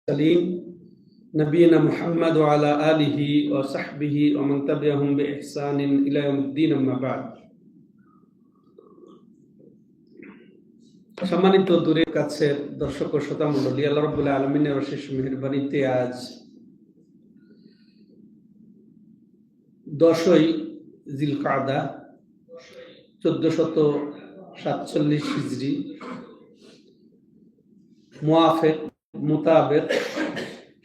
सलीम नबीना मुहम्मद व अला आलिहि व सहबिहि व मन तबिअहुम बिइहसान इला यौमिद्दीन अम्मा बाद। সম্মানিত দূরের কাছের দর্শক ও শ্রোতা মণ্ডলী, আল্লাহ রাব্বুল আলামিনের অশেষ মেহেরবানিতে আজ 10ই জিলকাদা 1447 হিজরি মোতাবেক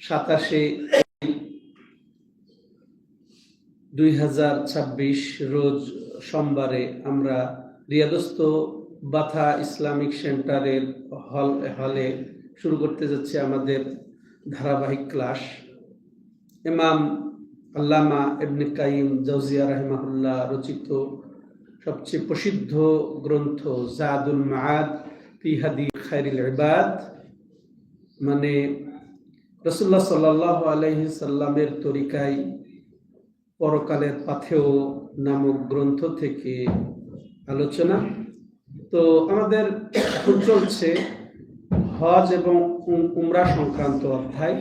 27/2026 রোজ সোমবারে আমরা রিয়াদস্থ বাথা ইসলামিক সেন্টারের হলে শুরু করতে যাচ্ছি আমাদের ধারাবাহিক ক্লাস। ইমাম আল্লামা ইবনে কাইয়িম জাওজিয়া রাহিমাহুল্লাহ রচিত সবচেয়ে প্রসিদ্ধ গ্রন্থ জাদুল মাআদ ফি হাদি খায়রিল ইবাদ, মানে রাসূলুল্লাহ সাল্লাল্লাহু আলাইহি সাল্লামের তরিকায় পরকালের পাথেয় নামক গ্রন্থ থেকে আলোচনা। তো আমাদের এখন চলছে হজ এবং উমরা সংক্রান্ত অধ্যায়।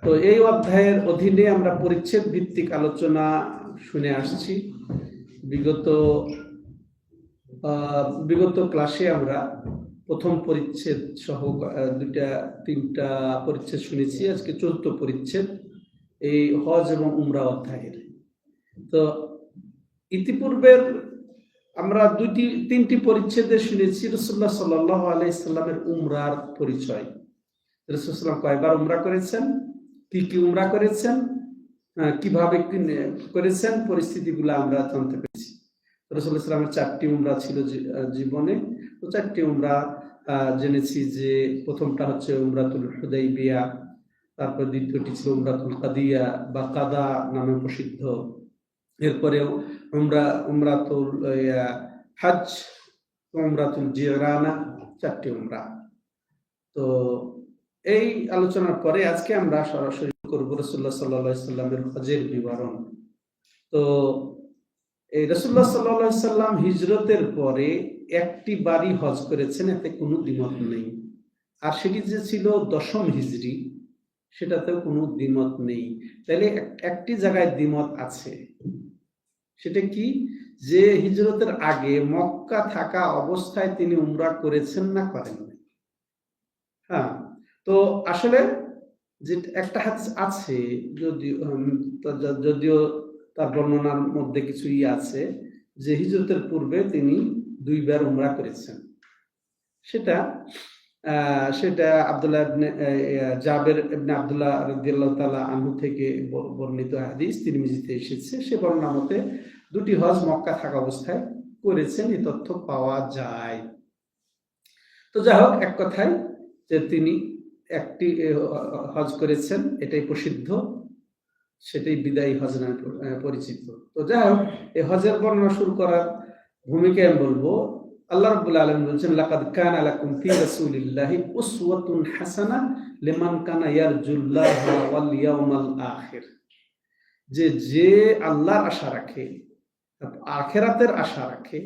তো এই অধ্যায়ের অধীনে আমরা পরিচ্ছেদ ভিত্তিক আলোচনা শুনে আসছি। বিগত ক্লাসে আমরা প্রথম পরিচ্ছেদ সহ তিনটা পরিচ্ছেদ শুনেছি। আজকে চতুর্থ পরিচ্ছেদ এই হজ এবং উমরা অধ্যায়ের। তো ইতিপূর্বের আমরা তিনটি পরিচ্ছেদে শুনেছি রাসূলুল্লাহ সাল্লাল্লাহু আলাইহি সাল্লামের উমরার পরিচয়। রাসূল সাল্লাল্লাহু কয়বার উমরা করেছেন, কি উমরা করেছেন, কিভাবে করেছেন, পরিস্থিতিগুলো আমরা জানতে পেরেছি। রাসূলুল্লাহ সাল্লাল্লাহু 4টি উমরা ছিল জীবনে। তো 4টি উমরা জেনেছি যে প্রথমটা হচ্ছে উমরাতুল হুদাইবিয়া, তারপর দ্বিতীয়টি ছিল উমরাতুল কাদিয়া বা কাদা নামে প্রসিদ্ধ, এরপরে উমরাতুল হজ, উমরাতুল জিরানা, 4টি উমরা। তো এই আলোচনার পরে আজকে আমরা সরাসরি করব রাসূলুল্লাহ সাল্লাল্লাহু আলাইহি সাল্লামের হজের বিবরণ। তো এই রাসূলুল্লাহ সাল্লাল্লাহু আলাইহি সাল্লাম হিজরতের পরে একটি বারই হজ করেছেন, এতে কোনো দ্বিমত নেই। আর সেটি যে ছিল 10ম হিজরি, সেটাতেও কোনো দ্বিমত নেই। তাহলে একটি জায়গায় দ্বিমত আছে, সেটা কি, যে হিজরতের আগে মক্কা থাকা অবস্থায় তিনি উমরা করেছেন না করেন না। হ্যাঁ, তো আসলে যে একটা হাদিস আছে, যদিও তার বর্ণনার মধ্যে কিছুই আছে, যে হিজরতের পূর্বে তিনি 2বার উমরা করেছেন। সেটা আব্দুল্লাহ ইবনে জাবের ইবনে আব্দুল্লাহ রাদিয়াল্লাহু তাআলা আনহু থেকে বর্ণিত হাদিস, তিরমিজিতে এসেছে। সে বর্ণনা মতে 2টি হজ মক্কা থাকা অবস্থায় করেছেন, এই তথ্য পাওয়া যায়। তো যাই হোক, এক কথায় যে তিনি একটি হজ করেছেন, এটাই প্রসিদ্ধ, সেটাই বিদায়ী হজ নামে পরিচিত। তো যাই হোক, এই হজের বর্ণনা শুরু করার ভূমিকায় আমি বলবো, আল্লাহ রাব্বুল আলামিন বলেছেন, লাকাদ কানা লাকুম ফি রাসূলিল্লাহি উসওয়াতুন হাসানাহ লিমান কানা ইয়ারজুল্লাহা ওয়াল ইয়াউমাল আখির। যে আল্লাহর আশা রাখে, আখিরাতের আশা রাখে,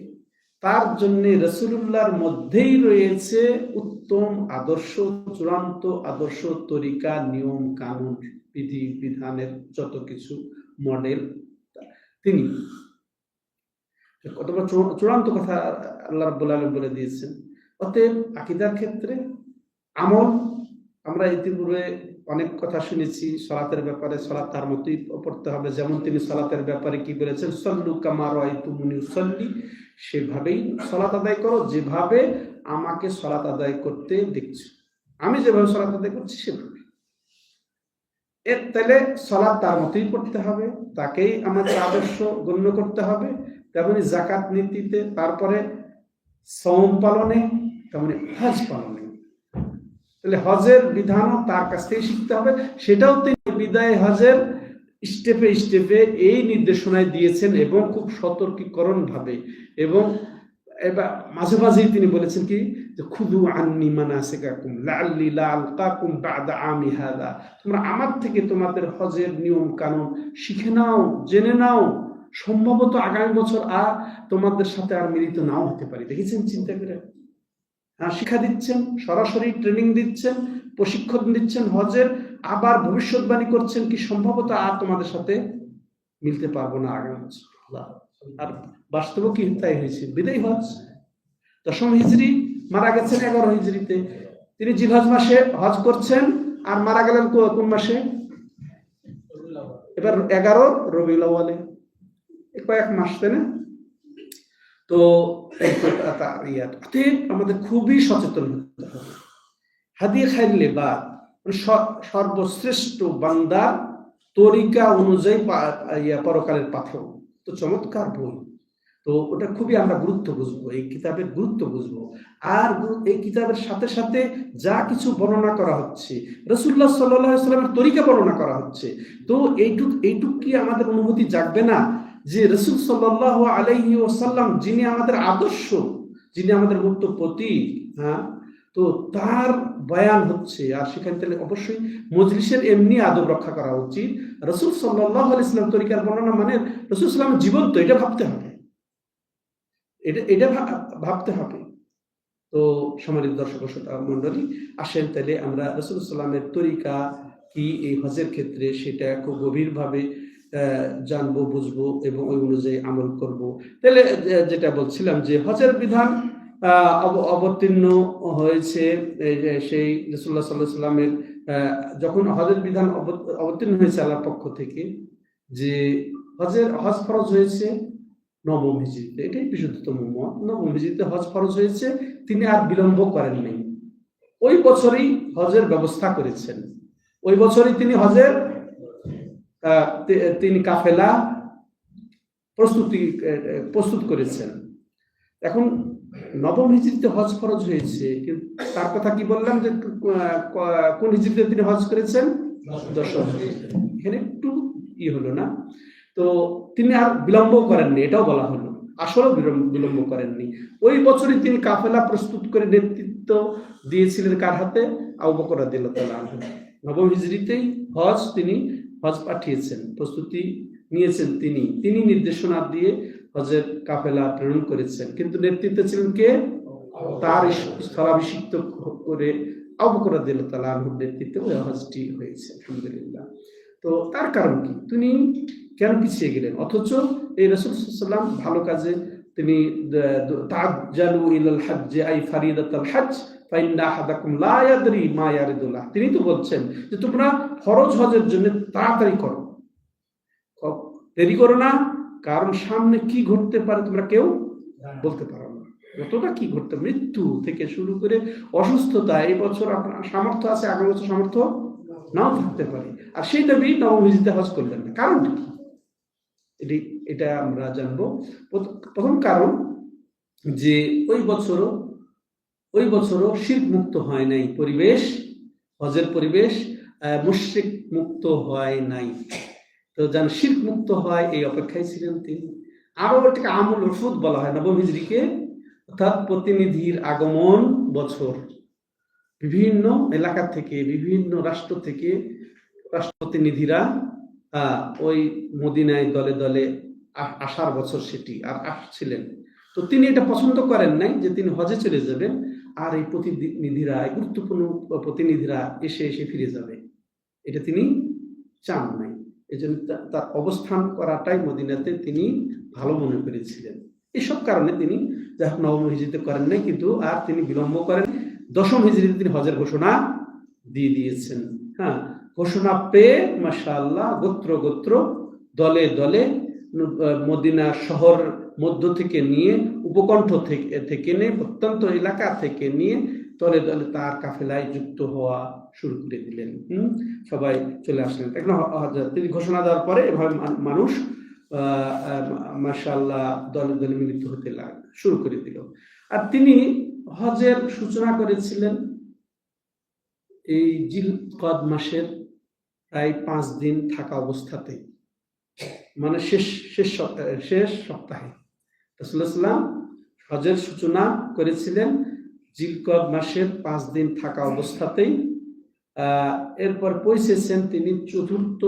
তার জন্য রাসূলুল্লাহর মধ্যেই রয়েছে উত্তম আদর্শ, চূড়ান্ত আদর্শ, তরিকা, নিয়ম কানুন, বিধি বিধানের যত কিছু মডেল তিনি অথবা চূড়ান্ত কথা আল্লাহ রাব্বুল আলামিন বলে দিয়েছেন। অতএব আকীদার ক্ষেত্রে আমল, আমরা ইতিপূর্বে অনেক কথা শুনেছি সালাতের ব্যাপারে। সালাত তার মতোই পড়তে হবে, যেমন তিনি সালাতের ব্যাপারে কি বলেছেন, সল্লু কামা রাআইতুমুনি উসাল্লি, সেভাবেই সালাত আদায় করো, যেভাবে আমাকে সালাত আদায় করতে দেখছো, আমি যেভাবে সালাত আদায় করছি সেভাবে। তাহলে সালাত তার মতোই পড়তে হবে, তাকেই আমাদের আদর্শ গণ্য করতে হবে। তেমনি যাকাত নীতিতে, তারপরে সওম পালনে, তেমনি হজ পালনে। তাহলে হজের বিধানও তার কাছ থেকে শিখতে হবে। সেটাও তিনি বিদায় হজের স্টেপে স্টেপে এই নির্দেশনায় দিয়েছেন, এবং খুব সতর্কীকরণ ভাবে। এবং এবার মাঝে মাঝেই তিনি বলেছেন কি, যে খুযু আন্নী মানাসিকাকুম লাআল্লি লা আলকাকুম বা'দা আমি হাযা, তোমরা আমার থেকে তোমাদের হজের নিয়ম কানুন শিখে নাও, জেনে নাও, সম্ভবত আগামী বছর আর তোমাদের সাথে আর মিলিত নাও হতে পারি। দেখেছেন চিন্তা করে, শিক্ষা দিচ্ছেন, সরাসরি ট্রেনিং দিচ্ছেন, প্রশিক্ষণ দিচ্ছেন হজের, আবার ভবিষ্যৎবাণী করছেন কি সম্ভবত আর তোমাদের সাথে মিলতে পারবো না আগামী বছর। আর বাস্তব কি তাই হয়েছে, বিদায় হজ। 10ম হিজরি, মারা গেছেন 11 হিজরিতে। তিনি জিলহজ মাসে হজ করছেন আর মারা গেলেন কোন মাসে? এবার 11 রবিউল আউয়ালে, কয়েক মাস, তাই না? তো আমাদের খুবই সচেতন হতে হবে। হাদিয়ে খাইরুল ইবাদ, সর্বশ্রেষ্ঠ বান্দার তরিকা অনুযায়ী পরকালের পাথর, তো চমৎকার বই। তো ওটা খুবই আমরা গুরুত্ব বুঝবো, এই কিতাবের গুরুত্ব বুঝবো। আর এই কিতাবের সাথে সাথে যা কিছু বর্ণনা করা হচ্ছে, রাসূলুল্লাহ সাল্লাল্লাহু আলাইহি ওয়াসাল্লামের তরিকা বর্ণনা করা হচ্ছে, তো এইটুক কি আমাদের অনুভূতি জাগবে না যে রাসূল সাল্লাল্লাহু আলাইহি ওয়াসাল্লাম যিনি আমাদের আদর্শ, যিনি আমাদের মুক্ত প্রতীক, হ্যাঁ, তো তার বয়ান হচ্ছে। আর সেখানে তাহলে অবশ্যই মজলিসের এমনি আদব রক্ষা করা উচিত। রাসূল সাল্লাল্লাহু আলাইহি ওয়াসাল্লাম তরিকার বর্ণনা মানে রাসূল সাল্লাল্লাহু জীবন, তো এটা ভাবতে হবে, এটা ভাবতে হবে। তো সম্মানিত দর্শক শ্রোতা মণ্ডলী, আসেন তাহলে আমরা রাসূল সাল্লামের তরিকা কি এই হজের ক্ষেত্রে সেটা খুব গভীরভাবে জানবো, বুঝবো এবং ওই অনুযায়ী আমল করব। তাহলে যেটা বলছিলাম যে হজের বিধান অবতীর্ণ হয়েছে সেই রাসূলুল্লাহ সাল্লাল্লাহু আলাইহি ওয়াসাল্লামের যখন হজের বিধান অবতীর্ণ হয়েছে আল্লাহর পক্ষ থেকে, যে হজ ফরজ হয়েছে 9ম হিজরিতে, এটাই বিশুদ্ধতম মত। 9ম হিজরিতে হজ ফরজ হয়েছে, তিনি আর বিলম্ব করেন নাই। ওই বছরই হজের ব্যবস্থা করেছেন, ওই বছরই তিনি হজের তিনি কাফেলা প্রস্তুত করেছেন। এখন 9ম হিজরিতে হজ ফরজ হয়েছে, কিন্তু তার কথা কি বললাম যে কোন হিজরিতে তিনি হজ করেছেন? 10ম। এখানে একটু হলো না, তো তিনি আর বিলম্ব করেননি, এটাও বলা হলো, আসলে বিলম্ব করেননি। ওই বছরই তিনি কাফেলা প্রস্তুত করে নেতৃত্ব দিয়েছিলেন কার হাতে? আবু বকর রাদিয়াল্লাহু তাআলা আনহু। 9ম হিজরিতেই তিনি হজ পাঠিয়েছেন, প্রস্তুতি নিয়েছেন, তিনি নির্দেশনা দিয়ে হজের কাফেলা প্রেরণ করেছেন, কিন্তু নেতৃত্বে ছিলেন কে? তার স্থলাভিষিক্ত করে আবু বকর রাদিয়াল্লাহু তাআলা আনহুর নেতৃত্বে ওই হজটি হয়েছে, আলহামদুলিল্লাহ। তো তার কারণ কি? তিনি কেন পিছিয়ে গেলেন? অথচ এই রাসূল সাল্লাল্লাহু আলাইহি ওয়াসাল্লাম ভালো কাজে তিনি তাআজ্জালু ইলাল হজ্জ আই ফারিদাতুল হজ্জ ফাইন্না আহাদাকুম লা ইয়াদরি মা ইয়ারিদুল্লাহ। তিনি তো বলছেন যে তোমরা ফরজ হজের জন্য তাড়াতাড়ি করো, দেরি করো না, কারণ সামনে কি ঘটতে পারে তোমরা কেউ বলতে পারো না। যতটা কি ঘটতে, মৃত্যু থেকে শুরু করে অসুস্থতা, এই বছর আপনার সামর্থ্য আছে, আগামী বছর সামর্থ্য নাও থাকতে পারে। আর সেই নবী 9ম হিজরিতে হজ করলেন না, কারণ কি? এটা আমরা জানবো। প্রথম কারণ যে ওই বছরও শিরক মুক্ত হয় নাই পরিবেশ, হজের পরিবেশ মুশরিক মুক্ত হয় নাই। তো যেন শিরক মুক্ত হয় এই অপেক্ষায় ছিলেন তিনি। আরো এটাকে আমুল উফুদ বলা হয় 9ম হিজরিকে, অর্থাৎ প্রতিনিধির আগমন বছর। বিভিন্ন এলাকা থেকে, বিভিন্ন রাষ্ট্র থেকে রাষ্ট্রপ্রতিনিধিরা ওই মদিনায় দলে দলে আসার বছর সেটি, আর আসছিলেন। তো তিনি এটা পছন্দ করেন নাই যে তিনি হজে চলে যাবেন আর এই প্রতিনিধিরা, গুরুত্বপূর্ণ প্রতিনিধিরা এসে ফিরে যাবে, এটা তিনি চান নাই। এই জন্য তার অবস্থান করাটাই মদিনাতে তিনি ভালো মনে করেছিলেন। এসব কারণে তিনি 9ম হিজরিতে করেন নাই, কিন্তু আর তিনি বিলম্ব করেন। 10ম হিজরিতে তিনি হজের ঘোষণা দিয়ে দিয়েছেন। হ্যাঁ, ঘোষণা পেয়ে মাশাআল্লাহ গোত্র গোত্র, দলে দলে মদিনা শহর মধ্য থেকে নিয়ে, উপকণ্ঠ থেকে নিয়ে, প্রত্যন্ত এলাকা থেকে নিয়ে দলে দলে তার কাফেলায় যুক্ত হওয়া শুরু করে দিলেন। সবাই চলে আসলেন। এখন তিনি ঘোষণা দেওয়ার পরে এভাবে মানুষ মাশাআল্লাহ দলে দলে মিলিত হতে শুরু করে দিল। আর তিনি হজের সূচনা করেছিলেন এই জিলকদ মাসের প্রায় 5 দিন থাকা অবস্থাতে, মানে শেষ সপ্তাহে রাসূলুল্লাহ সাল্লাল্লাহু আলাইহি ওয়াসাল্লাম হজের সূচনা করেছিলেন জিলকদ মাসের 5 দিন থাকা অবস্থাতেই। এরপর পৌঁছেছেন তিনি 4র্থ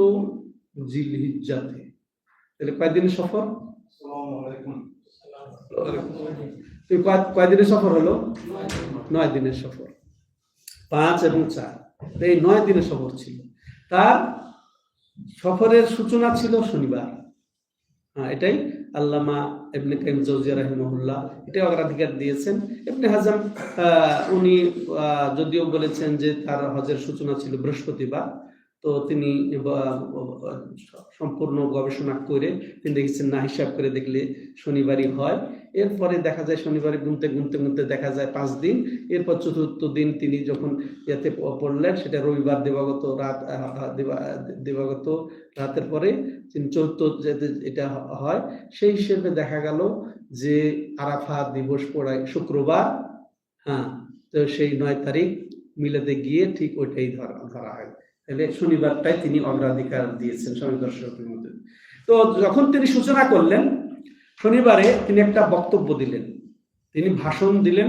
জিলহিজ্জাতে। তাহলে কয়দিনের সফর? কয়দিনের সফর হলো? 9 দিনের সফর, 5 এবং 4। এই 9 দিনের সফর ছিল। তার সফরের সূচনা ছিল শনিবার। এটাই আল্লামা ইবনে কাইয়িম জাওজিয়া রাহিমাহুল্লাহ এটাই অগ্রাধিকার দিয়েছেন। ইবনে হাজম উনি যদিও বলেছেন যে তার হজের সূচনা ছিল বৃহস্পতিবার, তো তিনি সম্পূর্ণ গবেষণা করে তিনি দেখেছেন না, হিসাব করে দেখলে শনিবারই হয়। এরপরে দেখা যায় শনিবারে গুনতে গুনতে গুনতে দেখা যায় 5 দিন। এরপর চতুর্থ দিন তিনি যখন ইয়াতে পড়লেন, সেটা রবিবার দিবাগত রাতের পরে চতুর্থ এটা হয়, সেই হিসেবে দেখা গেল যে আরাফা দিবস পড়ায় শুক্রবার। তো সেই 9 তারিখ মিলাতে গিয়ে ঠিক ওইটাই ধরা হয়। তাহলে শনিবারটাই তিনি অগ্রাধিকার দিয়েছেন শনিবার শরীফের মধ্যে। তো যখন তিনি সূচনা করলেন শনিবারে, তিনি একটা বক্তব্য দিলেন, তিনি ভাষণ দিলেন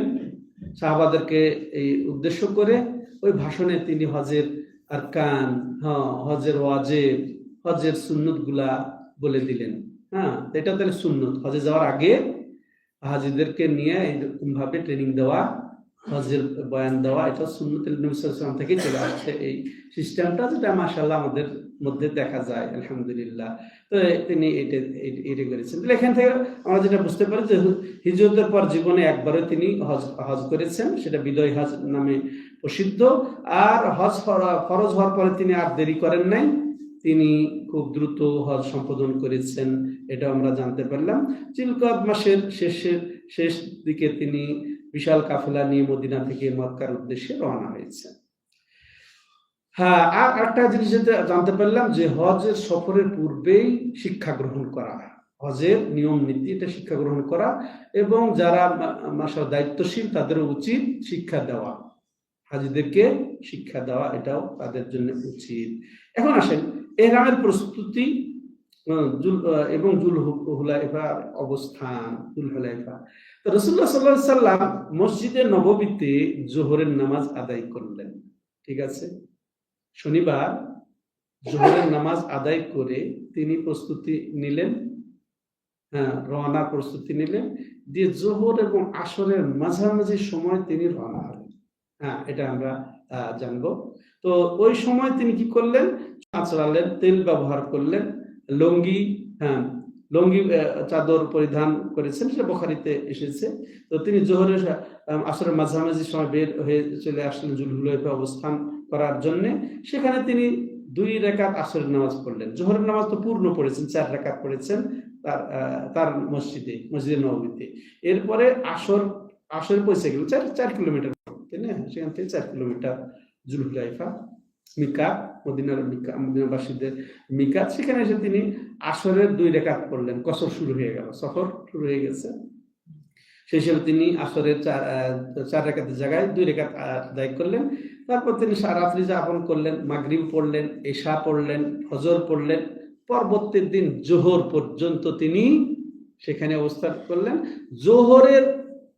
সাহাবাদেরকে এই উদ্দেশ্য করে। ওই ভাষণে তিনি হজের আরকান, হজের ওয়াজিব, হজের সুন্নত গুলা বলে দিলেন। এটা তাহলে সুন্নত, হজে যাওয়ার আগে হাজিদেরকে নিয়ে এইরকম ভাবে ট্রেনিং দেওয়া, হজের বয়ান দেওয়া, এটা সুন্নত নবী সাল্লাল্লাহু আলাইহি ওয়াসাল্লাম থেকে চলে আসছে এই সিস্টেমটা, যেটা মাশাআল্লাহ আমাদের মধ্যে দেখা যায় আলহামদুলিল্লাহ। তো তিনি এটা করেছেন। তাহলে এখান থেকে আমরা যেটা বুঝতে পারি যে হিজরতের পর জীবনে একবারও তিনি হজ করেছেন, সেটা বিদয় হজ নামে প্রসিদ্ধ। আর হজ ফরজ হওয়ার পরে তিনি আর দেরি করেন নাই, তিনি খুব দ্রুত হজ সম্পাদন করেছেন, এটা আমরা জানতে পারলাম। জিলকদ মাসের শেষ দিকে তিনি বিশাল কাফেলা নিয়ে মদিনা থেকে মক্কার উদ্দেশ্যে রওনা হয়েছেন। আর একটা জিনিস জানতে পারলাম যে হজের সফরের পূর্বেই শিক্ষা গ্রহণ করা, হজের নিয়ম নীতি এটা শিক্ষা গ্রহণ করা, এবং যারা দায়িত্বশীল তাদেরও উচিত শিক্ষা দেওয়া, হাজিদেরকে শিক্ষা দেওয়া, এটাও তাদের জন্য উচিত। এখন আসেন ইহরামের প্রস্তুতি এবং জুলহুলাইফার অবস্থান। জুলহুলাইফা, তো রাসূলুল্লাহ সাল্লাল্লাহু আলাইহি সাল্লাম মসজিদে নববীতে জোহরের নামাজ আদায় করলেন। ঠিক আছে, শনিবার জোহরের নামাজ আদায় করে তিনি প্রস্তুতি নিলেন, রওনার প্রস্তুতি নিলেন, দিয়ে জোহর এবং আসরের মাঝামাঝি সময় তিনি রওনা হলেন। এটা আমরা জানবো। তো ওই সময় তিনি কি করলেন, আঁচড়ালেন, তেল ব্যবহার করলেন, লুঙ্গি চাদর পরিধান করেছেন, সেটা বুখারীতে এসেছে। তো তিনি জোহরের আসরের মাঝামাঝি সময় বের হয়ে চলে আসলেন জুলহুলাইফা অবস্থান করার জন্য। সেখানে তিনি 2 রাকাত আসরের নামাজ পড়লেন। জোহরের নামাজ তো পূর্ণ পড়েছেন, 4 রাকাত পড়েছেন তার মসজিদে নববীতে। এরপরে আসর পৌঁছে গেল 4 কিলোমিটার, তাই না? সেখান থেকে 4 কিলোমিটার জুলহুলাইফা মিকাত, মদিনাবাসীদের মিকাত। সেখানে এসে তিনি আসরের 2 রাকাত পড়লেন। কসর শুরু হয়ে গেল, সফর শুরু হয়ে গেছে। সেই হিসেবে তিনি আসরের 4 রাকাতের জায়গায় 2 রাকাত আদায় করলেন। তারপর তিনি রাত্রি যাপন করলেন, মাগরিব পড়লেন, এশা পড়লেন, ফজর পড়লেন। পরবর্তী দিন জোহর পর্যন্ত তিনি সেখানে অবস্থান করলেন। জোহরের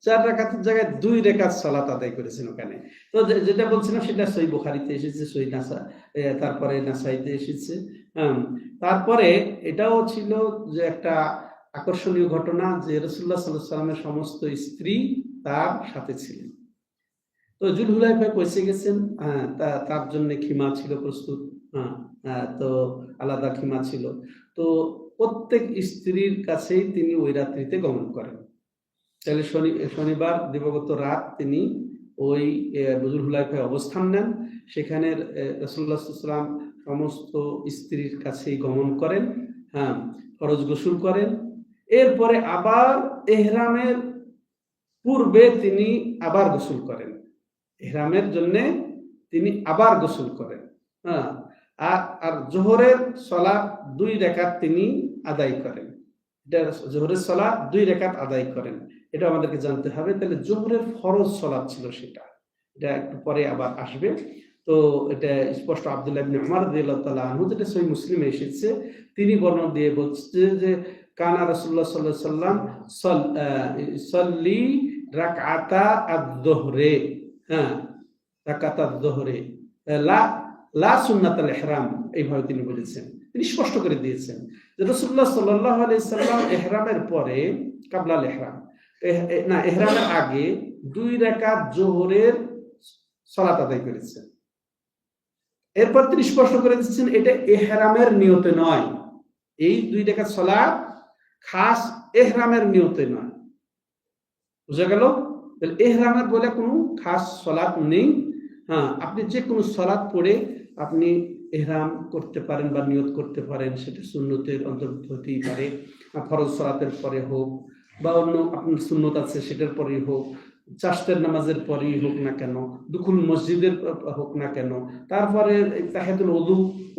4 রাকাতের জায়গায় 2 রাকাত সালাত আদায় করেছেন ওখানে। তো যেটা বলছিলাম সেটা সহিহ বুখারীতে এসেছে, সহিহ তারপরে নাসাইতে এসেছে। তারপরে এটাও ছিল যে একটা আকর্ষণীয় ঘটনা যে রাসূলুল্লাহ সাল্লাল্লাহু আলাইহি ওয়াসাল্লামের সমস্ত স্ত্রী তার সাথে ছিলেন। তো জুলহুলাইফায় পৌঁছে গেছেন, তার জন্য খিমা ছিল প্রস্তুত, তো আলাদা খিমা ছিল। তো প্রত্যেক স্ত্রীর কাছেই তিনি ওই রাত্রিতে গমন করেন। তাহলে শনিবার দিবাগত রাত তিনি ওই জুলহুলাইফায় অবস্থান নেন। সেখানে রাসূলুল্লাহ সাল্লাল্লাহু আলাইহি ওয়াসাল্লাম সমস্ত স্ত্রীর কাছেই গমন করেন, ফরজ গোসল করেন। এরপরে আবার ইহরামের পূর্বে তিনি আবার গোসল করেন, ইহরামের জন্য তিনি আবার গোসল করেন। আর জোহরের সালাত 2 রাকাত তিনি আদায় করেন। এটা জোহরের সালাত 2 রাকাত আদায় করেন, এটা আমাদেরকে জানতে হবে। তাহলে জোহরের ফরজ সালাত ছিল সেটা, এটা একটু পরে আবার আসবে। তো এটা স্পষ্ট আব্দুল্লাহ ইবনে উমর রাদিয়াল্লাহু তাআলা আনহু, যেটা সহিহ মুসলিমে এসেছে, তিনি বর্ণনা দিয়ে বলছে যে কানা রাসূলুল্লাহ সাল্লাল্লাহু আলাইহি ওয়াসাল্লাম সাল্লি রাকআতা আয-যুহরে, রাকাতা আয-যুহরে লা সুন্নাতুল ইহরাম, এইভাবে তিনি বলেছেন। তিনি স্পষ্ট করে দিয়েছেন যে রাসূলুল্লাহ সাল্লাল্লাহু আলাইহি সাল্লাম ইহরামের পরে কাবলাল ইহরাম ইহরামের আগে 2 রাকাত জোহরের সালাত আদায় করেছেন। এরপর তিনি স্পষ্ট করে দিচ্ছেন এটা ইহরামের নিয়তে নয়, এই 2 রাকাত সালাত খাস ইহরামের নিয়তে নয়। বুঝা গেল? তাহলে ইহরামের বলে কোনো খাস সালাত নেই। হ্যাঁ, আপনি যে কোনো সালাত পড়ে আপনি ইহরাম করতে পারেন বা নিয়ত করতে পারেন, সেটা সুন্নতের অন্তর্ভুক্ত হতেই পারে, ফরজ সালাতের পরে হোক বা অন্য আপনার সুন্নত আছে সেটার পরেই হোক, চাষতের নামাজের পরেই হোক না কেন, দুখুল মসজিদের হোক না কেন, তারপরে তাহিয়াতুল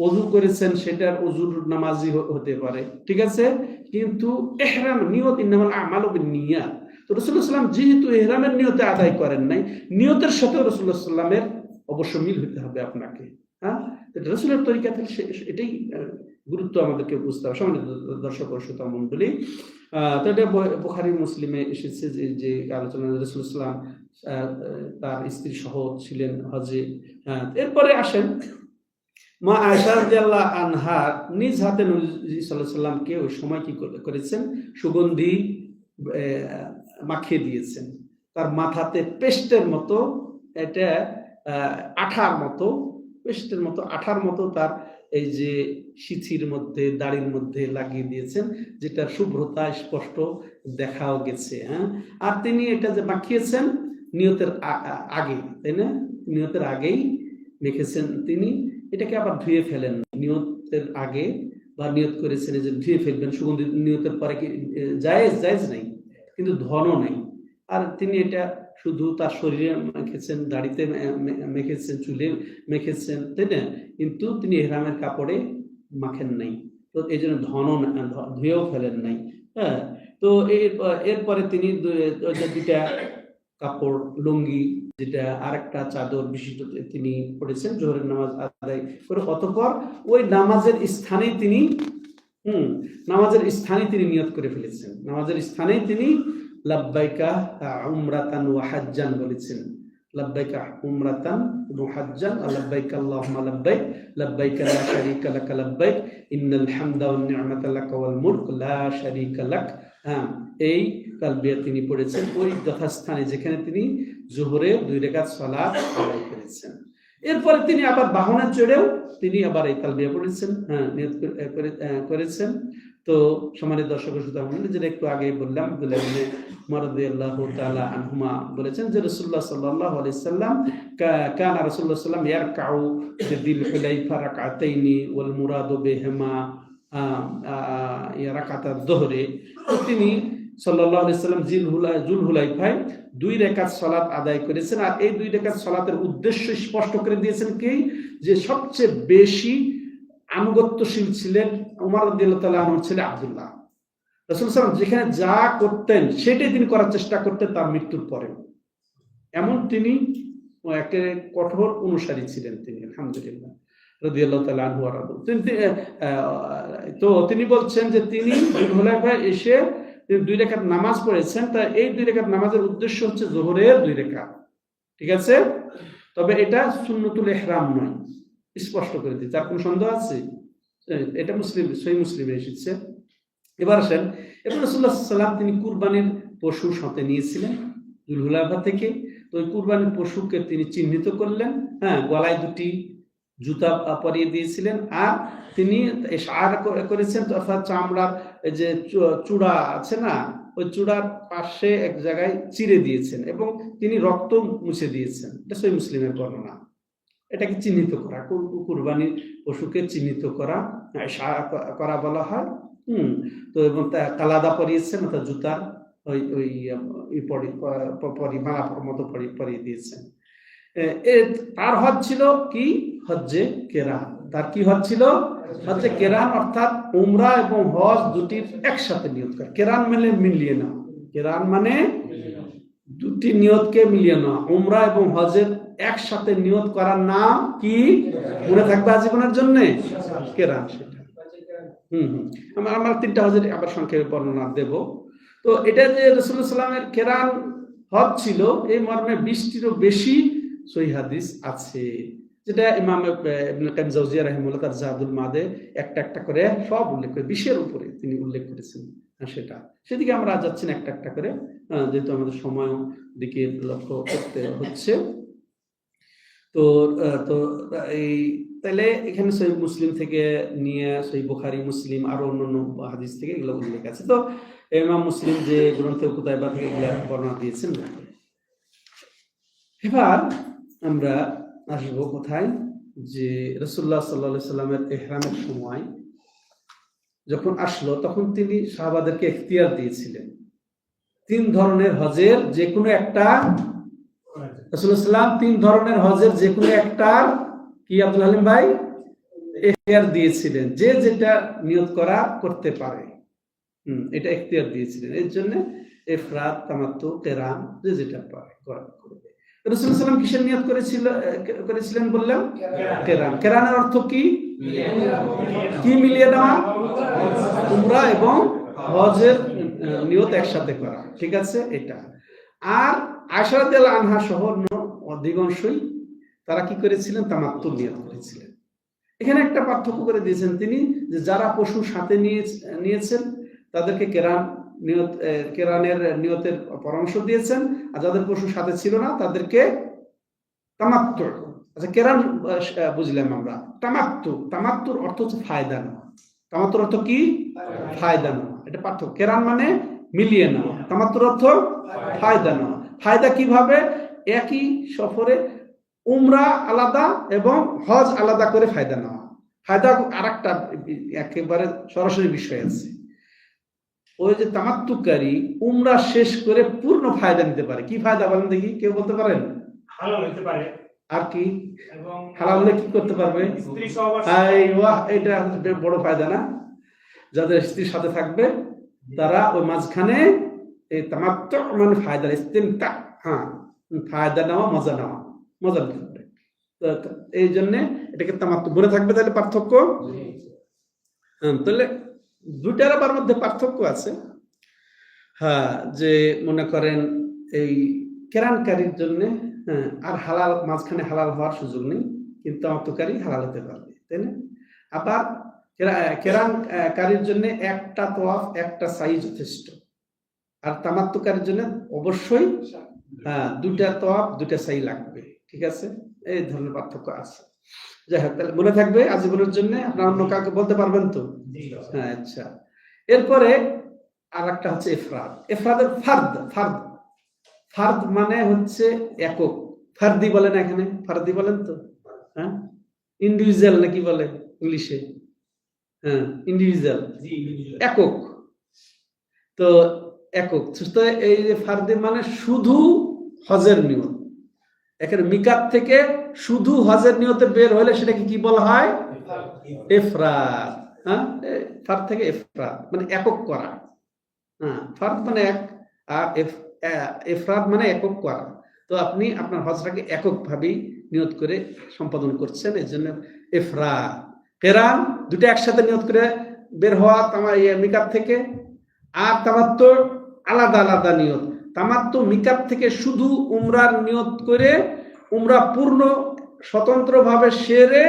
ওযু করেছেন সেটার ওযুর নামাজই হতে পারে, ঠিক আছে। কিন্তু ইহরাম নিয়ত, ইন্নামাল আমালু বিন্নিয়াত, তো রাসূলুল্লাহ সাল্লাল্লাহু আলাইহি ওয়াসাল্লাম যেহেতু ইহরামের নিয়তে আদায় করেন নাই, নিয়তের সাথে রাসূলুল্লাহ সাল্লাল্লাহু আলাইহি ওয়াসাল্লামের অবশ্য মিল হতে হবে আপনাকে। হ্যাঁ, রাসূলের তরিকা থেকে এটাই গুরুত্ব আমাদেরকে বুঝতে হবে। সম্মানিত দর্শক ও শ্রোতা মণ্ডলী, তো এটা বুখারী মুসলিমে এসেছে যে আলোচনা রাসূলুল্লাহ সাল্লাল্লাহু আলাইহি ওয়াসাল্লাম তার স্ত্রী সহ ছিলেন হজে। এরপরে আসেন মা আয়েশা রাদিয়াল্লাহু আনহা নিজ হাতে নবী সাল্লাল্লাহু আলাইহি ওয়াসাল্লামকে ওই সময় কি করেছেন, সুগন্ধি মাখিয়ে দিয়েছেন। তার মাথাতে পেস্টের মতো, এটা আঠার মতো, পেস্টের মতো আঠার মতো তার এই যে সিথির মধ্যে, দাড়ির মধ্যে লাগিয়ে দিয়েছেন, যেটার শুভ্রতা স্পষ্ট দেখাও গেছে। হ্যাঁ, আর তিনি এটা যে মাখিয়েছেন নিয়তের আগে, তাই না, নিয়তের আগেই মেখেছেন তিনি, এটাকে আবার ধুয়ে ফেলেন নিয়তের আগে, বা নিয়ত করেছেন যে ধুয়ে ফেলবেন, সুগন্ধি নিয়তের পরে কি জায়েজ নাই, কিন্তু ধনও নেই। আর তিনি এটা শুধু তার শরীরে মেখেছেন, দাড়িতে মেখেছেন, চুলে মেখেছেন, তাই না, কিন্তু তিনি ইহরামের কাপড়ে মাখেন নাই, তো এই জন্য ধুয়েও ফেলেন নাই। হ্যাঁ, তো এরপরে তিনি দুইটা কাপড়, লুঙ্গি, যেটা আরেকটা চাদর বিশিষ্ট তিনি পড়েছেন জোহরের নামাজ আদায় করে। অতঃপর ওই নামাজের স্থানেই তিনি নিয়ত করে ফেলেছেন, নামাজের স্থানেই তিনি লাব্বাইকা উমরাতান ওয়া হাজ্জান বলেছেন, লাব্বাইকা উমরাতান ওয়া হাজ্জান, লাব্বাইকা আল্লাহুম্মা লাব্বাইক, লাব্বাইকা লা শারীকা লাক লাব্বাইক, ইন্নাল হামদা ওয়ান নি'মাতা লাক ওয়াল মুলক লা শারীকা লাক। হ্যাঁ, এই তালবিয়া তিনি পড়েছেন ওই যথাস্থানে যেখানে তিনি যোহরের 2 রাকাত সালাত আদায় করেছেন। এরপরে তিনি আবার বাহনে চড়েও তিনি আবার এই তালবিয়া পড়েছেন, হ্যাঁ, নিয়ত করেছেন। তো সম্মানিত দর্শক শ্রোতা মণ্ডলী, যেটা একটু আগে বললাম, আব্দুল্লাহ ইবনে উমর রাদিয়াল্লাহু তাআলা আনহুমা বলেছেন যে রাসূলুল্লাহ সাল্লাল্লাহু আলাইহি সাল্লাম কানা রাসূলুল্লাহ সাল্লাল্লাহু ইয়ারকাউ বিল হুলাইফা রাকাতাইনি ওয়াল মুরাদু বিহিমা রাকাতাত যুহরে। তো তিনি সাল্লাল্লাহু আলাইহি সাল্লাম জুল হুলাইফায় 2 রাকাত সালাত আদায় করেছেন। আর এই 2 রাকাত সালাতের উদ্দেশ্য স্পষ্ট করে দিয়েছেন কি, যে সবচেয়ে বেশি আনুগত্যশীল ছিলেন ওমর রাদিয়াল্লাহু তাআলা আনহুর ছেলে আব্দুল্লাহ। রাসূল সাল্লাল্লাহু আলাইহি ওয়াসাল্লাম যেখানে যা করতেন সেটাই তিনি করার চেষ্টা করতেন তার মৃত্যুর পরে, এমন তিনি একেবারে কঠোর অনুসারী ছিলেন তিনি, আলহামদুলিল্লাহ রাদিয়াল্লাহু তাআলা আনহু ওয়া রাদু। তো তিনি বলছেন যে তিনি হুলাইফায় এসে 2 রাকাত নামাজ পড়েছেন। তা এই 2 রাকাত নামাজের উদ্দেশ্য হচ্ছে যোহরের 2 রাকাত, ঠিক আছে, তবে এটা সুন্নতুল ইহরাম নয়, স্পষ্ট করে দিতে আর কোন সন্দেহ আছে? এটা সহিহ মুসলিমে এসেছে। এবার আসেন, এবার রাসূলুল্লাহ সাল্লাল্লাহু আলাইহি ওয়াসাল্লাম তিনি কুরবানির পশু সাথে নিয়েছিলেন জুল হুলাইফা থেকে। তো ওই কুরবানির পশুকে তিনি চিহ্নিত করলেন, হ্যাঁ, গলায় 2টি জুতা পরিয়ে দিয়েছিলেন, আর তিনি ইশআর করেছেন, অর্থাৎ চামড়ার যে চূড়া আছে না, ওই চূড়ার পাশে এক জায়গায় চিরে দিয়েছেন এবং তিনি রক্ত মুছে দিয়েছেন। এটা সহিহ মুসলিমের বর্ণনা। এটাকে চিহ্নিত করা, কুরবানির পশুকে চিহ্নিত করা, ইশআর করা বলা হয়। তো এবং কালাদা পরিয়েছেন, অর্থাৎ জুতার ওই মালা মতো পরিয়ে দিয়েছেন। তার হজ ছিল কি, হজ্জে কেরান। তার কি হজ ছিল? হজ্জে কেরান, অর্থাৎ উমরা এবং হজ দুটির একসাথে নিয়ত করা। কেরান মানে মিলিয়ে না, কেরান মানে দুটি নিয়তকে মিলিয়ে না, উমরা এবং হজের একসাথে নিয়ত করার নাম কি, মনে থাকবে আজীবনের জন্য? কেরান। সেটা আমার 3টা হজের আবার সংক্ষেপে বর্ণনা দেব। তো এটা যে রাসূলুল্লাহ সাল্লাল্লাহু আলাইহি ওয়াসাল্লামের কেরান হজ ছিল, এই মর্মে 20টিরও বেশি সহিহ হাদিস আছে, যেটা ইমাম ইবনে কাইয়িম জাওজিয়া রাহিমাহুল্লাহ তার জাদুল মাদে একটা করে সব উল্লেখ করে 20-এর উপরে তিনি উল্লেখ করেছেন। সেদিকে আমরা যাচ্ছি না একটা করে, যেহেতু আমাদের সময় দিকে লক্ষ্য করতে হচ্ছে। তো তো এই তাহলে এখানে সহিহ মুসলিম থেকে নিয়ে সহিহ বুখারী, মুসলিম আরো অন্যান্য হাদিস থেকে এগুলো উল্লেখ আছে। তো ইমাম মুসলিম যে গ্রন্থে কুতাইবা থেকে এগুলা বর্ণনা দিয়েছেন। এবার আমরা আসবো কোথায়, যে রাসূলুল্লাহ সাল্লাল্লাহু আলাইহি সাল্লামের ইহরামের সময় যখন আসলো তখন তিনি সাহাবাদেরকে ইখতিয়ার দিয়েছিলেন তিন ধরনের হজের যে কোনো একটা। রাসূলুল্লাহ সাল্লাম তিন ধরনের হজের যে কোনো একটা কি আব্দুল হালিম ভাই ইখতিয়ার দিয়েছিলেন, যে যেটা নিয়ত করা করতে পারে। এটা ইখতিয়ার দিয়েছিলেন। এর জন্য ইফরাদ, তামাত্তু, কিরান যে যেটা পারে করবে। রাসূলুল্লাহ সাল্লাম কিসের নিয়ত করেছিলেন বললাম? কিরান। কিরানের অর্থ কি? কি মিলিয়ে নেওয়া? উমরা এবং হজের নিয়ত একসাথে করা। ঠিক আছে, এটা। আর আয়েশা রাদিয়াল্লাহু আনহা সহ অধিকাংশই তারা কি করেছিলেন? তামাত্তু নিয়ত করেছিলেন। এখানে একটা পার্থক্য করে দিয়েছেন তিনি, যে যারা পশু সাথে নিয়েছেন তাদেরকে কেরানের নিয়তের পরামর্শ দিয়েছেন, আর যাদের পশু সাথে ছিল না তাদেরকে তামাত্তু। আচ্ছা, কেরান বুঝলাম আমরা। তামাত্তুর অর্থ হচ্ছে ফায়দা নেওয়া। তামাত্তুর অর্থ কি? ফায়দা নেওয়া। এটা পার্থক্য। কেরান মানে মিলিয়ে নেওয়া, তামাত্তুর অর্থ ফায়দা নেওয়া। ফায়দা কিভাবে? একই সফরে উমরা আলাদা এবং হজ আলাদা করে ফায়দা নেওয়া। ফায়দা আরেকটা একেবারে সরাসরি বিষয় আছে। ওই যে তামাত্তুকারী উমরা শেষ করে পূর্ণ ফায়দা নিতে পারে। কি ফায়দা বলেন দেখি, কেউ বলতে পারেন? হালাল হতে পারে। আর কি? এবং হালাল হলে কি করতে পারবে? স্ত্রী সহবাস। এটা বড় ফায়দা না? যাদের স্ত্রীর সাথে থাকবে তারা ওই মাঝখানে এই তামাত্তু মানে ফায়দা, ইস্তিমতা, ফায়দা নেওয়া, মজা নেওয়া, মজা নিতে পারে। এই জন্য এটাকে তামাত্তু বলে থাকবে। তাহলে পার্থক্য, তাহলে দুইটার আবার মধ্যে পার্থক্য আছে। যে মনে করেন এই কেরানকারীর জন্য আর হালাল, মাঝখানে হালাল হওয়ার সুযোগ নেই, কিন্তু তামাত্তুকারী হালাল হতে পারবে, তাই না? আবার কেরানকারীর জন্য একটা তোয়াফ, একটা সাই যথেষ্ট। আর তামাত্তুকারীর জন্য অবশ্যই দুইটা তোয়াফ, দুইটা সাই লাগবে। ঠিক আছে, এই ধরনের পার্থক্য আছে। যাই হোক, তাহলে মনে থাকবে আজীবনের জন্য। আপনার অন্য কাউকে বলতে পারবেন তো? হ্যাঁ, আচ্ছা। এরপরে আর একটা হচ্ছে ইফরাদ। ইফরাদের ফার্দ মানে হচ্ছে একক। ফার্দি বলেন এখানে, ফার্দি বলেন তো? হ্যাঁ, ইন্ডিভিজুয়াল নাকি বলে ইংলিশে? হ্যাঁ, ইন্ডিভিজুয়াল, একক। তো একক। এই যে ফার্দি মানে শুধু হজের নিয়ত। এখানে মিকাত থেকে শুধু হজের নিয়তে বের হলে সেটাকে কি বলা হয়? ইফরাদ। ফার্দ থেকে ইফরাদ মানে একক করা। ফার্দ মানে এক, আর ইফরাদ মানে একক করা। তো আপনি আপনার হজটাকে একক ভাবেই নিয়ত করে সম্পাদন করছেন, এর জন্য ইফরাদ। কিরান দুটো একসাথে নিয়ত করে বের হওয়া মিকাত থেকে। আর তামাত্তু আলাদা আলাদা নিয়ত। তামাত্তু মিকাত থেকে শুধু উমরার নিয়ত করে উমরা পূর্ণ স্বতন্ত্রভাবে সেরে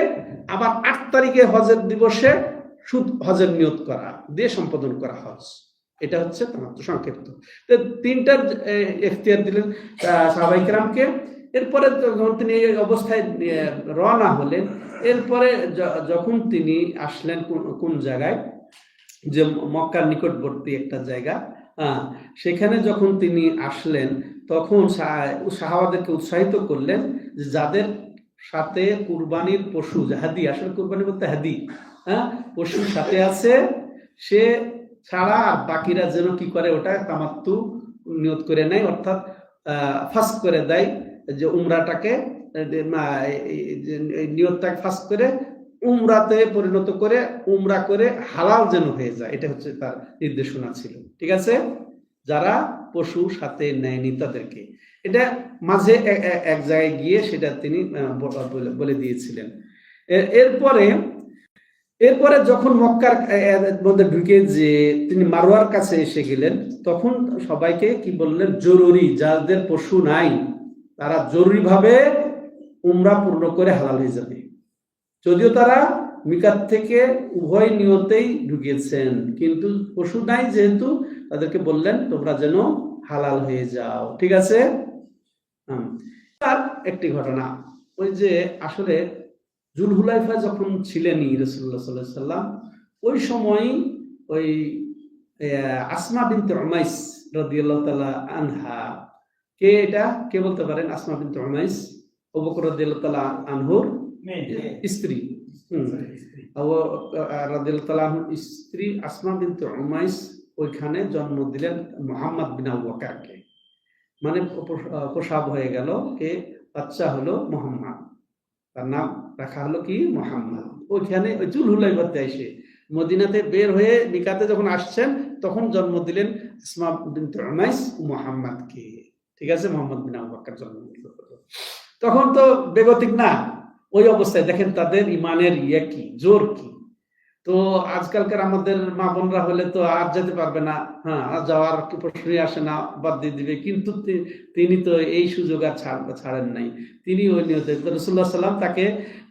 আবার 8 তারিখে হজের দিবসে হজের নিয়ত করা দিয়ে সম্পাদন করা হজ। এটা হচ্ছে তামাত্তু সংক্ষিপ্ত। তো তিনটার ইখতিয়ার দিলেন সাহাবায়ে কেরামকে। এরপরে যখন তিনি এই অবস্থায় রওনা হলেন, এরপরে যখন তিনি আসলেন কোন জায়গায়, যে মক্কার নিকটবর্তী একটা জায়গা, সেখানে যখন তিনি আসলেন তখন সাহাবাদেরকে উৎসাহিত করলেন যে যাদের সাথে কুরবানির পশু, হাদি, আসলে কুরবানি বলতে হাদি, পশুর সাথে আছে, সে ছাড়া আর বাকিরা যেন কি করে, ওটা তামাত্তু নিয়ত করে নেয়, অর্থাৎ ফাস্ট করে দেয়, যে উমরাটাকে নিয়তটাকে ফাস্ট করে উমরাতে পরিণত করে, উমরা করে হালাল যেন হয়ে যায়। এটা হচ্ছে তার নির্দেশনা ছিল। ঠিক আছে, যারা পশু সাথে নেয়নি তাদেরকে। এটা মাঝে এক জায়গায় গিয়ে সেটা তিনি বলে দিয়েছিলেন। এরপরে যখন মক্কার মধ্যে ঢুকে যে তিনি মারওয়ার কাছে এসে গেলেন, তখন সবাইকে কি বললেন? জরুরি, যাদের পশু নাই তারা জরুরি ভাবে উমরা পূর্ণ করে হালাল হয়ে যাবে। যদিও তারা মিকাত থেকে উভয় নিয়তেই ঢুকেছেন, কিন্তু পশু নাই যেহেতু, তাদেরকে বললেন তোমরা যেন হালাল হয়ে যাও। ঠিক আছে। আর একটি ঘটনা, ওই যে আসলে জুলহুলাইফা যখন ছিলেনই রাসূলুল্লাহ সাল্লাল্লাহু আলাইহি সাল্লাম, ওই সময় ওই আসমা বিনতে উমাইস রাদিয়াল্লাহু তাআলা আনহা, কে এটা, কে বলতে পারেন? আসমা বিনতে উমাইস আবু বকর রাদিয়াল্লাহু তাআলা আনহুর স্ত্রী, আবু রাদিয়াল্লাহু তাআলা আনহুর স্ত্রী আসমা বিনতে উমাইস ওইখানে জন্ম দিলেন মুহাম্মদ বিন আবু বকরকে। মানে প্রসব হয়ে গেল, কে বাচ্চা হলো মুহাম্মদ, তার নাম রাখা হলো কি? মুহাম্মদ। ওইখানে ওই জুলহুলাইফাতে এসে মদিনাতে বের হয়ে মিকাতে যখন আসছেন তখন জন্ম দিলেন আসমা বিনতে উমাইস মুহাম্মদকে। ঠিক আছে, মুহাম্মদ বিন আবু বকর জন্ম দিল। তখন তো বেগতিক না, ওই অবস্থায় দেখেন তাদের ইমানের কি, জোর কি। তো আজকালকার আমাদের মা বোনরা হলে তো আর যেতে পারবে না, হ্যাঁ, আর যাওয়ার কি প্রশ্নই আসে না, বাদ দিয়ে দিবে। কিন্তু তিনি তো এই সুযোগ আর ছাড়েন নাই। তিনি ওই নিয়তে রাসূলুল্লাহ সাল্লাম তাকে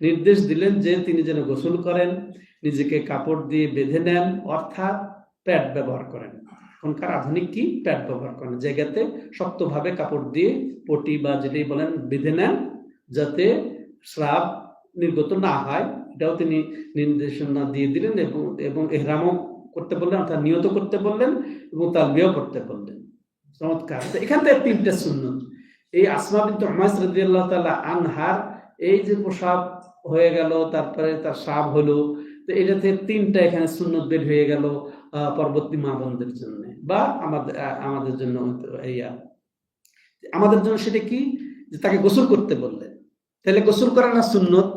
নির্দেশ দিলেন যে তিনি যেন গোসল করেন, নিজেকে কাপড় দিয়ে বেঁধে নেন, অর্থাৎ প্যাড ব্যবহার করেন। এখনকার আধুনিক কি, প্যাড ব্যবহার করেন, জায়গাতে শক্তভাবে কাপড় দিয়ে পটি বা যেটাই বলেন বেঁধে নেন, যাতে স্রাব নির্গত না হয়। এটাও তিনি নির্দেশনা দিয়ে দিলেন এবং ইহরামও করতে বললেন, অর্থাৎ নিয়ত করতে বললেন এবং তালবিয়াও করতে বললেন। চমৎকার। এখান থেকে তিনটা সুন্নত। এই আসমা বিনতে উমাইস রাদিয়াল্লাহু তাআলা আনহার এই যে প্রসব হয়ে গেল, তারপরে তার স্রাব হলো, তো এটা থেকে তিনটা এখানে সুন্নত বের হয়ে গেল পরবর্তী মা বোনদের জন্য বা আমাদের জন্য। আমাদের জন্য সেটা কি, যে তাকে গোসল করতে বললেন। তাহলে গোসল করা না সুন্নত?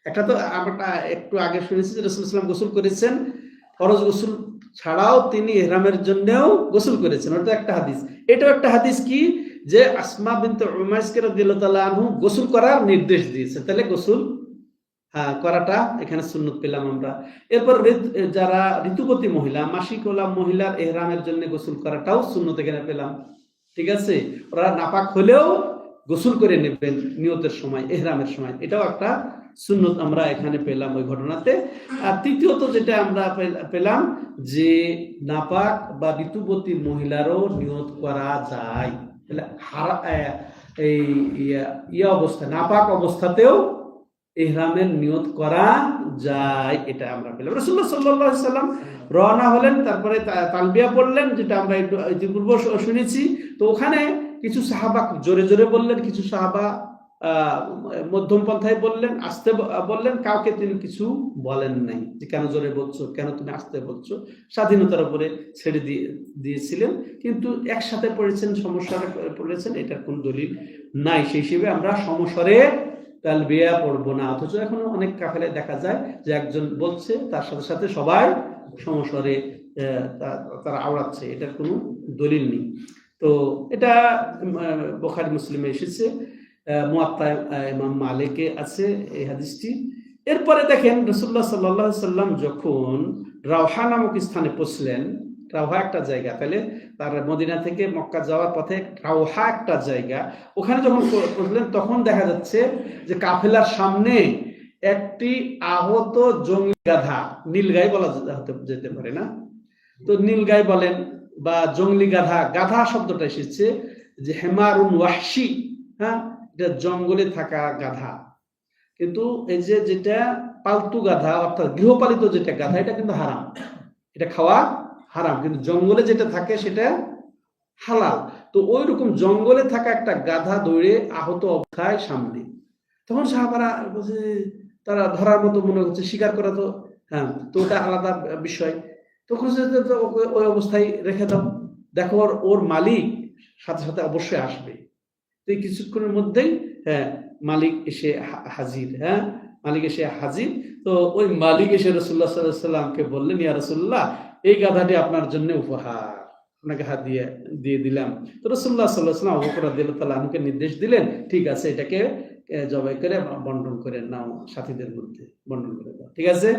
একটা তো আমরা একটু আগে শুনেছি যে রাসূলুল্লাহ সাল্লাল্লাহু আলাইহি ওয়াসাল্লাম গোসল করেছেন, ফরজ গোসল ছাড়াও তিনি ইহরামের জন্যও গোসল করেছেন, ওটা একটা হাদিস। এটাও একটা হাদিস কি, যে আসমা বিনতে উমাইসকে রাদিয়াল্লাহু তাআলা আনহু গোসল করার নির্দেশ দিয়েছে। তাহলে গোসল করাটা এখানে সুন্নত পেলাম আমরা। এরপর যারা ঋতুবতী মহিলা, মাসিক ওলা মহিলার ইহরামের জন্য গোসল করাটাও সুন্নত এখানে পেলাম। ঠিক আছে, ওরা নাপাক হলেও গোসল করে নেবেন নিয়তের সময়, ইহরামের সময়, এটাও একটা সুন্নত আমরা এখানে পেলাম ওই ঘটনাতে। আর তৃতীয়ত যেটা আমরা পেলাম, যে নাপাক বা ঋতুবতী মহিলারও নিয়ত করা যায়। এই অবস্থা, নাপাক অবস্থাতেও ইহরামের নিয়ত করা যায়, এটা আমরা পেলাম। রাসূলুল্লাহ সাল্লাল্লাহু আলাইহি সাল্লাম রওনা হলেন, তারপরে তালবিয়া পড়লেন, যেটা আমরা একটু ইতিপূর্ব শুনেছি। তো ওখানে কিছু সাহাবা জোরে জোরে বললেন, কিছু সাহাবা মধ্যম পন্থায় বললেন, আস্তে বললেন। কাউকে তিনি কিছু বলেন নাই যে কেন জোরে বলছো, কেন তুমি আস্তে বলছো, স্বাধীনতার উপরে ছেড়ে দিয়েছিলেন। কিন্তু একসাথে পড়েছেন, সমস্যারে পড়েছেন, এটার কোন দলিল নাই। সেই হিসেবে আমরা সমস্বরে তালবিয়া পড়বো না। অথচ এখনো অনেক কাফেলায় দেখা যায় যে একজন বলছে, তার সাথে সাথে সবাই সমস্বরে তারা আওড়াচ্ছে, এটার কোনো দলিল নেই। তো এটা বুখারী মুসলিমে এসেছে, মুয়াত্তা ইমাম মালিকে আছে এই হাদিসটি। এরপরে দেখেন রাসূলুল্লাহ সাল্লাল্লাহু আলাইহি সাল্লাম যখন রাওহা নামক স্থানে পৌঁছলেন, রাওহা একটা জায়গা, তাহলে তার মদিনা থেকে মক্কা যাওয়ার পথে রাওহা একটা জায়গা, ওখানে যখন পৌঁছলেন তখন দেখা যাচ্ছে যে কাফেলার সামনে একটি আহত জঙ্গলি গাধা, নীলগাই বলা যেতে পারে না, তো নীলগাই বলেন বা জঙ্গলি গাধা, গাধা শব্দটা এসেছে যে হেমারুন ওয়াহশি, হ্যাঁ, এটা জঙ্গলে থাকা গাধা। কিন্তু এই যে যেটা পালতু গাধা, অর্থাৎ গৃহপালিত যেটা গাধা, এটা কিন্তু হারাম, এটা খাওয়া হারাম, কিন্তু জঙ্গলে যেটা থাকে সেটা হালাল। তো ওই রকম জঙ্গলে থাকা একটা গাধা দৌড়ে আহত অবস্থায় সামনে, তখন সাহাবারা বলছে, তারা ধরার মতো মনে হচ্ছে, শিকার করা তো, হ্যাঁ, তো ওটা আলাদা বিষয়। তখন ওই অবস্থায় রেখে দাও, দেখো ওর মালিক সাথে সাথে অবশ্যই আসবে। তো কিছুক্ষণের মধ্যেই হ্যাঁ মালিক এসে হাজির, হ্যাঁ, মালিক এসে হাজির। তো ওই মালিক এসে রাসূলুল্লাহ সাল্লাল্লাহু আলাইহি সাল্লামকে বললেন, ইয়া রাসূলুল্লাহ, এই গাধাটি আপনার জন্য উপহার, আপনাকে হাত দিয়ে দিলাম। তো রাসূলুল্লাহ সাল্লাল্লাহু আলাইহি সাল্লাম আবু বকর রাদিয়াল্লাহু তাআলা আনহুকে নির্দেশ দিলেন, ঠিক আছে, এটাকে জবাই করে বন্টন করে নাও, সাথীদের মধ্যে বন্টন করে দাও। ঠিক আছে,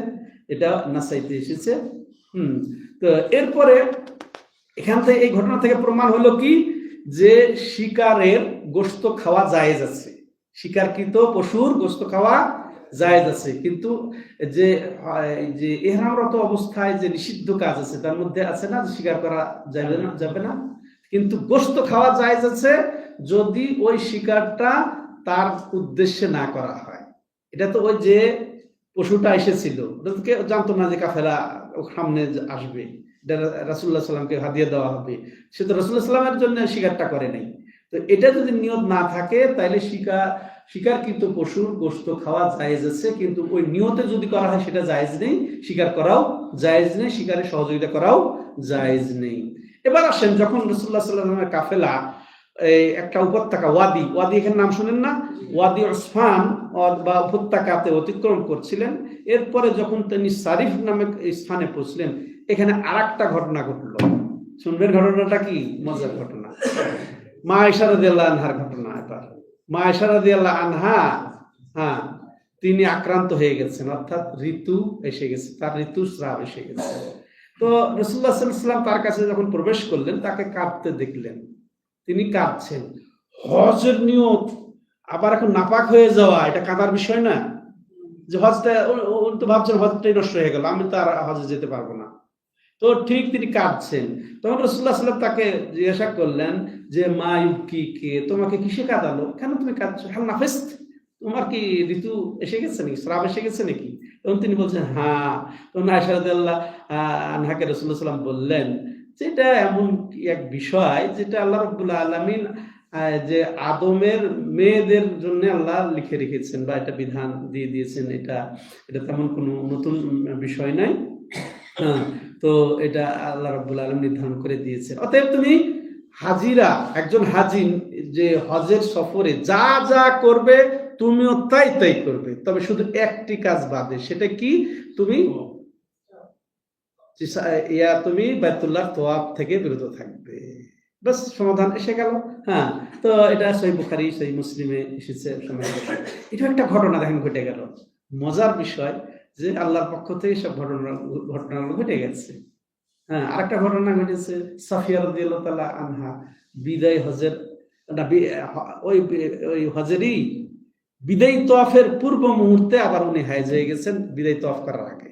এটা নাসাইতে এসেছে। তো এরপরে এখান থেকে, এই ঘটনা থেকে প্রমাণ হলো কি, যে শিকারের গোশত খাওয়া জায়েজ আছে, শিকারকৃত পশুর গোশত খাওয়া জায়েজ আছে। কিন্তু যে ইহরামরত অবস্থায় যে নিষিদ্ধ কাজ আছে তার মধ্যে আছে না, শিকার করা যাবে না, কিন্তু গোশত খাওয়া জায়েজ আছে যদি ওই শিকারটা তার উদ্দেশ্যে না করা হয়। এটা তো ওই যে পশুটা এসেছিল ওটা তো কেউ জানতো না যে কাফেলা সামনে আসবে, এটা রাসূলুল্লাহ সাল্লামকে হাদিয়া দেওয়া হবে, সে তো রাসূলুল্লাহ সাল্লামের জন্য শিকারটা করে নাই। তো এটা যদি নিয়ত না থাকে তাহলে শিকারকৃত পশুর গোশত খাওয়া জায়েজ আছে, কিন্তু ওই নিয়তে যদি করা হয় সেটা জায়েজ নেই, শিকার করাও জায়েজ নেই, শিকারে সহযোগিতা করাও জায়েজ নেই। এবার আসেন, যখন রাসূলুল্লাহ সাল্লাল্লাহু আলাইহি ওয়াসাল্লামের কাফেলা এই একটা উপত্যকা ওয়াদি এখানে নাম শুনেন না, ওয়াদি উসফান বা উপত্যকাতে অতিক্রম করছিলেন, এরপরে যখন তিনি সারিফ নামে স্থানে পৌঁছলেন, এখানে আরেকটা ঘটনা ঘটলো। শুনবেন ঘটনাটা কি? মজার ঘটনা, মা আয়েশা রাদিয়াল্লাহু আনহার ঘটনা। এবার মা আয়েশা রাদিয়াল্লাহু আনহা তিনি আক্রান্ত হয়ে গেছেন, অর্থাৎ ঋতু এসে গেছে, তার ঋতুস্রাব এসে গেছে। তো রাসূলুল্লাহ সাল্লাল্লাহু আলাইহি ওয়াসাল্লাম তার কাছে যখন প্রবেশ করলেন, তাকে কাঁদতে দেখলেন, তিনি কাঁদছেন। হজের নিয়ত আবার এখন নাপাক হয়ে যাওয়া, এটা কাঁদার বিষয় না, যে হজটা তো ভাবছেন হজটাই নষ্ট হয়ে গেল, আমি তো আর হজে যেতে পারবো না। তো ঠিক তিনি কাঁদছেন, তখন রাসূলুল্লাহ সাল্লাল্লাহু আলাইহি ওয়াসাল্লাম তাকে জিজ্ঞাসা করলেন যে মা ইউবকিকে, তোমাকে কিসে কাঁদালো, কেন তুমি কাঁদছো, হাল নাফিস্ত, তোমার কি ঋতু এসে গেছে নাকি, স্রাব এসে গেছে নাকি? তখন তিনি বলছেন হ্যাঁ। তখন আয়েশা রাদিয়াল্লাহু আনহাকে রাসূলুল্লাহ সাল্লাল্লাহু আলাইহি ওয়াসাল্লাম বললেন যেটা এমন এক বিষয় যেটা আল্লাহ রাব্বুল আলামিন যে আদমের মেয়েদের জন্য আল্লাহ লিখে রেখেছেন বা এটা বিধান দিয়ে দিয়েছেন, এটা তেমন কোনো নতুন বিষয় নাই। হ্যাঁ, তো এটা আল্লাহ রাব্বুল আলামিন নির্ধারণ করে দিয়েছেন। অতএব তুমি হাজিরা, একজন হাজি যে হজের সফরে যা যা করবে তুমিও তাই করবে, তবে শুধু একটি কাজ বাদে। সেটা কি? তুমি তুমি বাইতুল্লাহ তওয়াফ থেকে বিরত থাকবে, বাস, সমাধান এসে গেল। হ্যাঁ, তো এটা সহিহ বুখারী সহিহ মুসলিমে এসেছে। এটা একটা ঘটনা দেখেন ঘটে গেল। মজার বিষয় যে আল্লাহর পক্ষ থেকে সব ঘটনাগুলো ঘটে গেছে। হ্যাঁ, আরেকটা ঘটনা ঘটেছে, সাফিয়া রাদিয়াল্লাহু তাআলা আনহা বিদায় হজের ওই হজেরই বিদায় তওয়াফের পূর্ব মুহূর্তে আবার উনি হায়েজ হয়ে গেছেন বিদায় তওয়াফ করার আগে।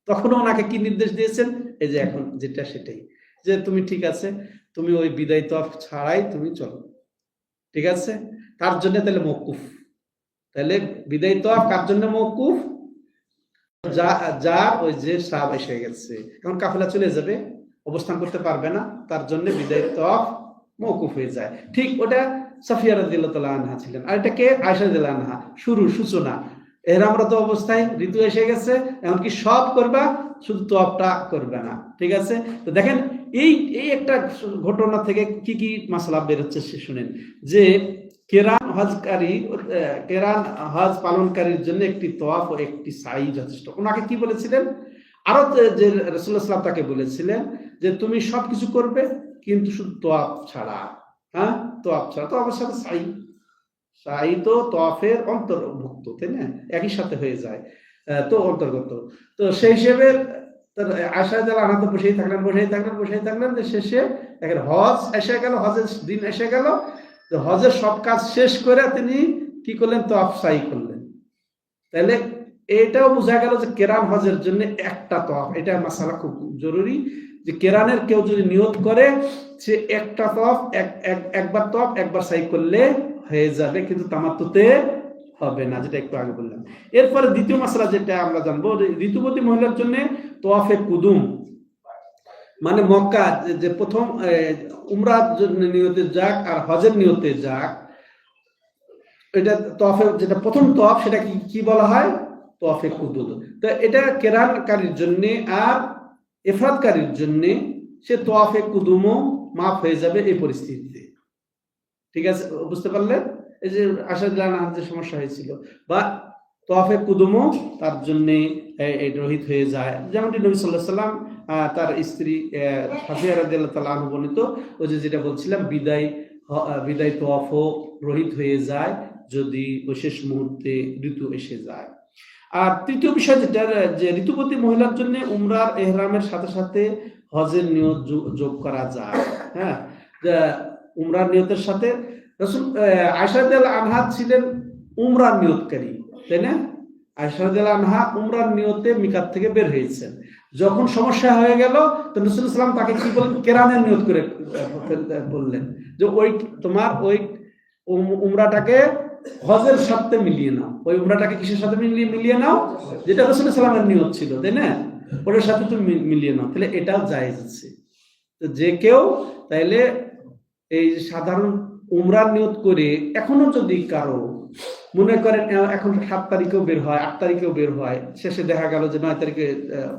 তখন ওনাকে কি নির্দেশ দিয়েছেন? এই যে এখন যেটা সেটাই, যে তুমি ঠিক আছে, তুমি ওই বিদায় তওয়াফ ছাড়াই তুমি চলো, ঠিক আছে? তার জন্য তাহলে মওকুফ, তাহলে বিদায় তওয়াফ কার জন্য মওকুফ? যা ওই যে স্রাব এসে গেছে, এখন কাফেলা চলে যাবে, অবস্থান করতে পারবে না, তার জন্য বিদায় তওয়াফ মওকুফ হয়ে যায়। ঠিক ওটা সাফিয়া রাদিয়াল্লাহু তাআলা আনহা ছিলেন। আর এটা কে? আয়েশা রাদিয়াল্লাহু আনহা। সূচনা, এহরামরত অবস্থায় ঋতু এসে গেছে, এমনকি সব করবা, শুধু তওয়াফটা করবে না, ঠিক আছে? তো দেখেন এই একটা ঘটনা থেকে কি কি মাসলা বের হচ্ছে সে শুনেন, যে কেরান হজ পালনকারীর জন্য একটি তওয়াফ ও একটি সাই যথেষ্ট। ওনাকে কি বলেছিলেন? আরো যে রাসূলুল্লাহ সাল্লাল্লাহু তাকে বলেছিলেন যে তুমি সবকিছু করবে কিন্তু শুধু তওয়াফ ছাড়া। হ্যাঁ, তওয়াফ ছাড়া, তওয়াফের সাথে সাই তো তওয়াফের অন্তর্ভুক্ত, তাই না? একই সাথে হয়ে যায়, তো অন্তর্গত। তো সেই হিসেবে আয়েশা রাদিয়াল্লাহু আনহা তো বসেই থাকলেন, যে শেষে দেখেন হজ এসে গেল, হজের দিন এসে গেল, হজের সব কাজ শেষ করে তিনি কি করলেন? তওয়াফ সাই করলেন। তাহলে এটাও বোঝা গেল যে কেরান হজের জন্য একটা তওয়াফ, এটা মাসালা খুব জরুরি, যে কেরানের কেউ যদি নিয়ত করে সে একটা তওয়াফ একবার তওয়াফ একবার সাই করলে হয়ে যাবে, কিন্তু তামাত্তুতে হবে না, যেটা একটু আগে বললাম। এরপরে দ্বিতীয় মাসলা যেটা আমরা জানবো, ঋতুবতী মহিলার জন্য তওয়াফে কুদুম, মানে মক্কা যে প্রথম উমরার জন্য নিয়তে যাক আর হজের নিয়তে যাক, এটা তওয়াফে যেটা প্রথম তওয়াফ সেটা কি বলা হয়? তওয়াফে কুদুম। তো এটা কেরানকারীর জন্য আর ইফরাদকারীর জন্য সে তওয়াফে কুদুমও মাফ হয়ে যাবে এই পরিস্থিতিতে, ঠিক আছে? বুঝতে পারলেন? এই যে আয়েশা রাদিয়াল্লাহু আনহার যে সমস্যা হয়েছিল, বা তওয়াফে কুদুমও তার জন্য রহিত হয়ে যায়, যেমনটি নবী সাল্লাল্লাহু আলাইহি ওয়াসাল্লাম তার স্ত্রী সাফিয়া রাদিয়াল্লাহু তাআলা আনহা বর্ণিত, ওই যে যেটা বলছিলাম, বিদায় তওয়াফও রহিত হয়ে যায় যদি শেষ মুহূর্তে ঋতু এসে যায়। আর তৃতীয় বিষয় যেটা, যে ঋতুবতী মহিলার জন্য উমরার এহরামের সাথে সাথে হজের নিয়ত যোগ করা যায়। হ্যাঁ, উমরার নিয়তের সাথে আয়েশা রাদিয়াল্লাহু আনহা ছিলেন উমরার নিয়তকারী, তাই না? আয়েশা রাদিয়াল্লাহু আনহা উমরার নিয়তে মিকাত থেকে বের হয়েছেন। যখন সমস্যা হয়ে গেল, তো রাসূলুল্লাহ সাল্লাল্লাহু আলাইহি ওয়াসাল্লাম তাকে কি বললেন? কেরানের নিয়ত করে বললেন যে তোমার উমরাটাকে হজের সাথে মিলিয়ে নাও, ওই উমরাটাকে কিসের সাথে মিলিয়ে নাও, যেটা রাসূলুল্লাহ সাল্লাল্লাহু আলাইহি ওয়াসাল্লামের নিয়ত ছিল, তাই না, ওটার সাথে তুমি মিলিয়ে নাও, তাহলে এটাও জায়েজ আছে। তো যে কেউ তাইলে এই যে সাধারণ উমরার নিয়ত করে এখনো যদি কারো মনে করেন এখন 7 তারিখেও বের হয়, 8 তারিখেও বের হয়, শেষে দেখা গেল যে 9 তারিখে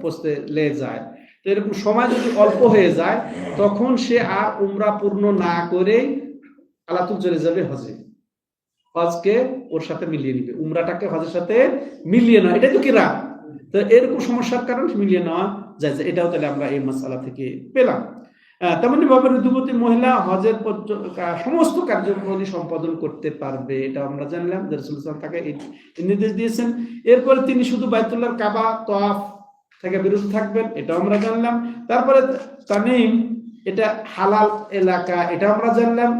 পৌঁছতে লেগে যায়, তো এরকম সময় যদি অল্প হয়ে যায় তখন সে আর উমরা পূর্ণ না করে আলাতুল চলে যাবে হজে, হজকে ওর সাথে মিলিয়ে নিবে, উমরাটাকে হজের সাথে মিলিয়ে নেওয়া, এটাই তো কিরাত। তো এরকম সমস্যার কারণে মিলিয়ে নেওয়া যায়, এটাও তাহলে আমরা এই মাসআলা থেকে পেলাম। তেমনি ভাবে ঋতুবতী মহিলা হজের সমস্ত কার্যক্রম সম্পাদন করতে পারবে, এটা আমরা জানলাম যে রাসূলুল্লাহ সাল্লাল্লাহু আলাইহি ওয়াসাল্লাম তাকে এই নির্দেশ দিয়েছেন। এরপরে তিনি শুধু বাইতুল্লাহর কাবা তওয়াফ থেকে বিরত থাকবেন, এটা আমরা জানলাম। তারপরে তামিম, এটা হালাল এলাকা, এটা আমরা জানলাম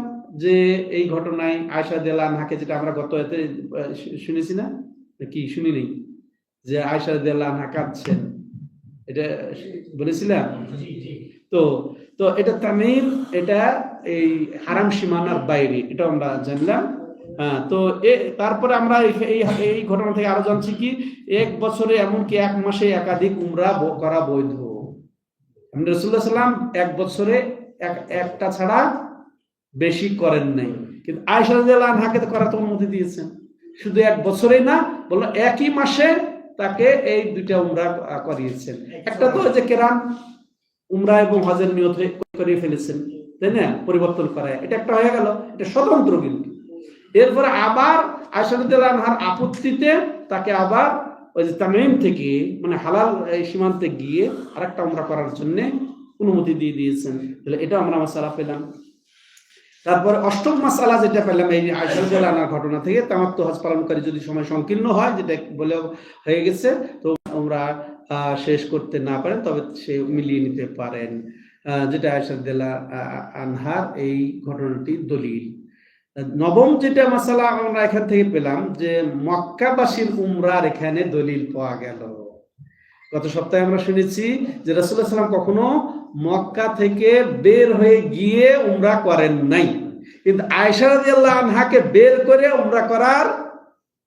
যে এই ঘটনায় আয়েশা রাদিয়াল্লাহু আনহাকে, যেটা আমরা গত এতে শুনেছি না কি শুনি নেই, যে আয়েশা রাদিয়াল্লাহু আনহা কাঁদছেন, এটা বলেছিলাম। তো তো এটা তামিম, এটা এই হারাম সীমানার বাইরে, এটা আমরা জানলাম। তো তারপরে আমরা এই ঘটনা থেকে আরো জানছি কি, 1 বছরে এমনকি 1 মাসে একাধিক উমরা করা বৈধ। রাসূলুল্লাহ সাল্লাম 1 বছরে একটা ছাড়া বেশি করেন নাই, কিন্তু আয়েশা রাদিয়াল্লাহু আনহাকে তো করার অনুমতি দিয়েছেন, শুধু 1 বছরেই না, বললো একই মাসে তাকে এই 2টা উমরা করিয়েছেন। একটা তো যে কেরান উমরা এবং হজের নিয়ত করে ফেলেছেন, তাই না, পরিবর্তন করায়, এটা একটা হয়ে গেল, এটা স্বতন্ত্র। কিন্তু এরপরে আবার আয়েশা রাদিয়াল্লাহু আনহার আপত্তিতে তাকে আবার ওই যে তামিম থেকে, মানে হালাল সীমান্তে গিয়ে আরেকটা উমরা করার জন্য অনুমতি দিয়ে দিয়েছেন, তাহলে এটা আমরা মাসালা পেলাম। তারপরে 8ম মাসালা যেটা পেলাম এই আয়েশা রাদিয়াল্লাহু আনহার ঘটনা থেকে, তামাত্তু হজ পালনকারী যদি সময় সংকীর্ণ হয়, যেটা বলে হয়ে গেছে, তো আমরা শেষ করতে না পারেন তবে সে মিলিয়ে নিতে পারেন, যেটা আয়েশা রাদিয়াল্লাহু আনহার এই ঘটনাটি দলিল। 9ম যেটা মাসালা আমরা এখান থেকে পেলাম যে মক্কাবাসীর উমরার এখানে দলিল পাওয়া গেল। গত সপ্তাহে আমরা শুনেছি যে রাসূলুল্লাহ সাল্লাল্লাহু আলাইহি ওয়াসাল্লাম কখনো মক্কা থেকে বের হয়ে গিয়ে উমরা করেন নাই, কিন্তু আয়েশা রাদিয়াল্লাহু আনহাকে বের করে উমরা করার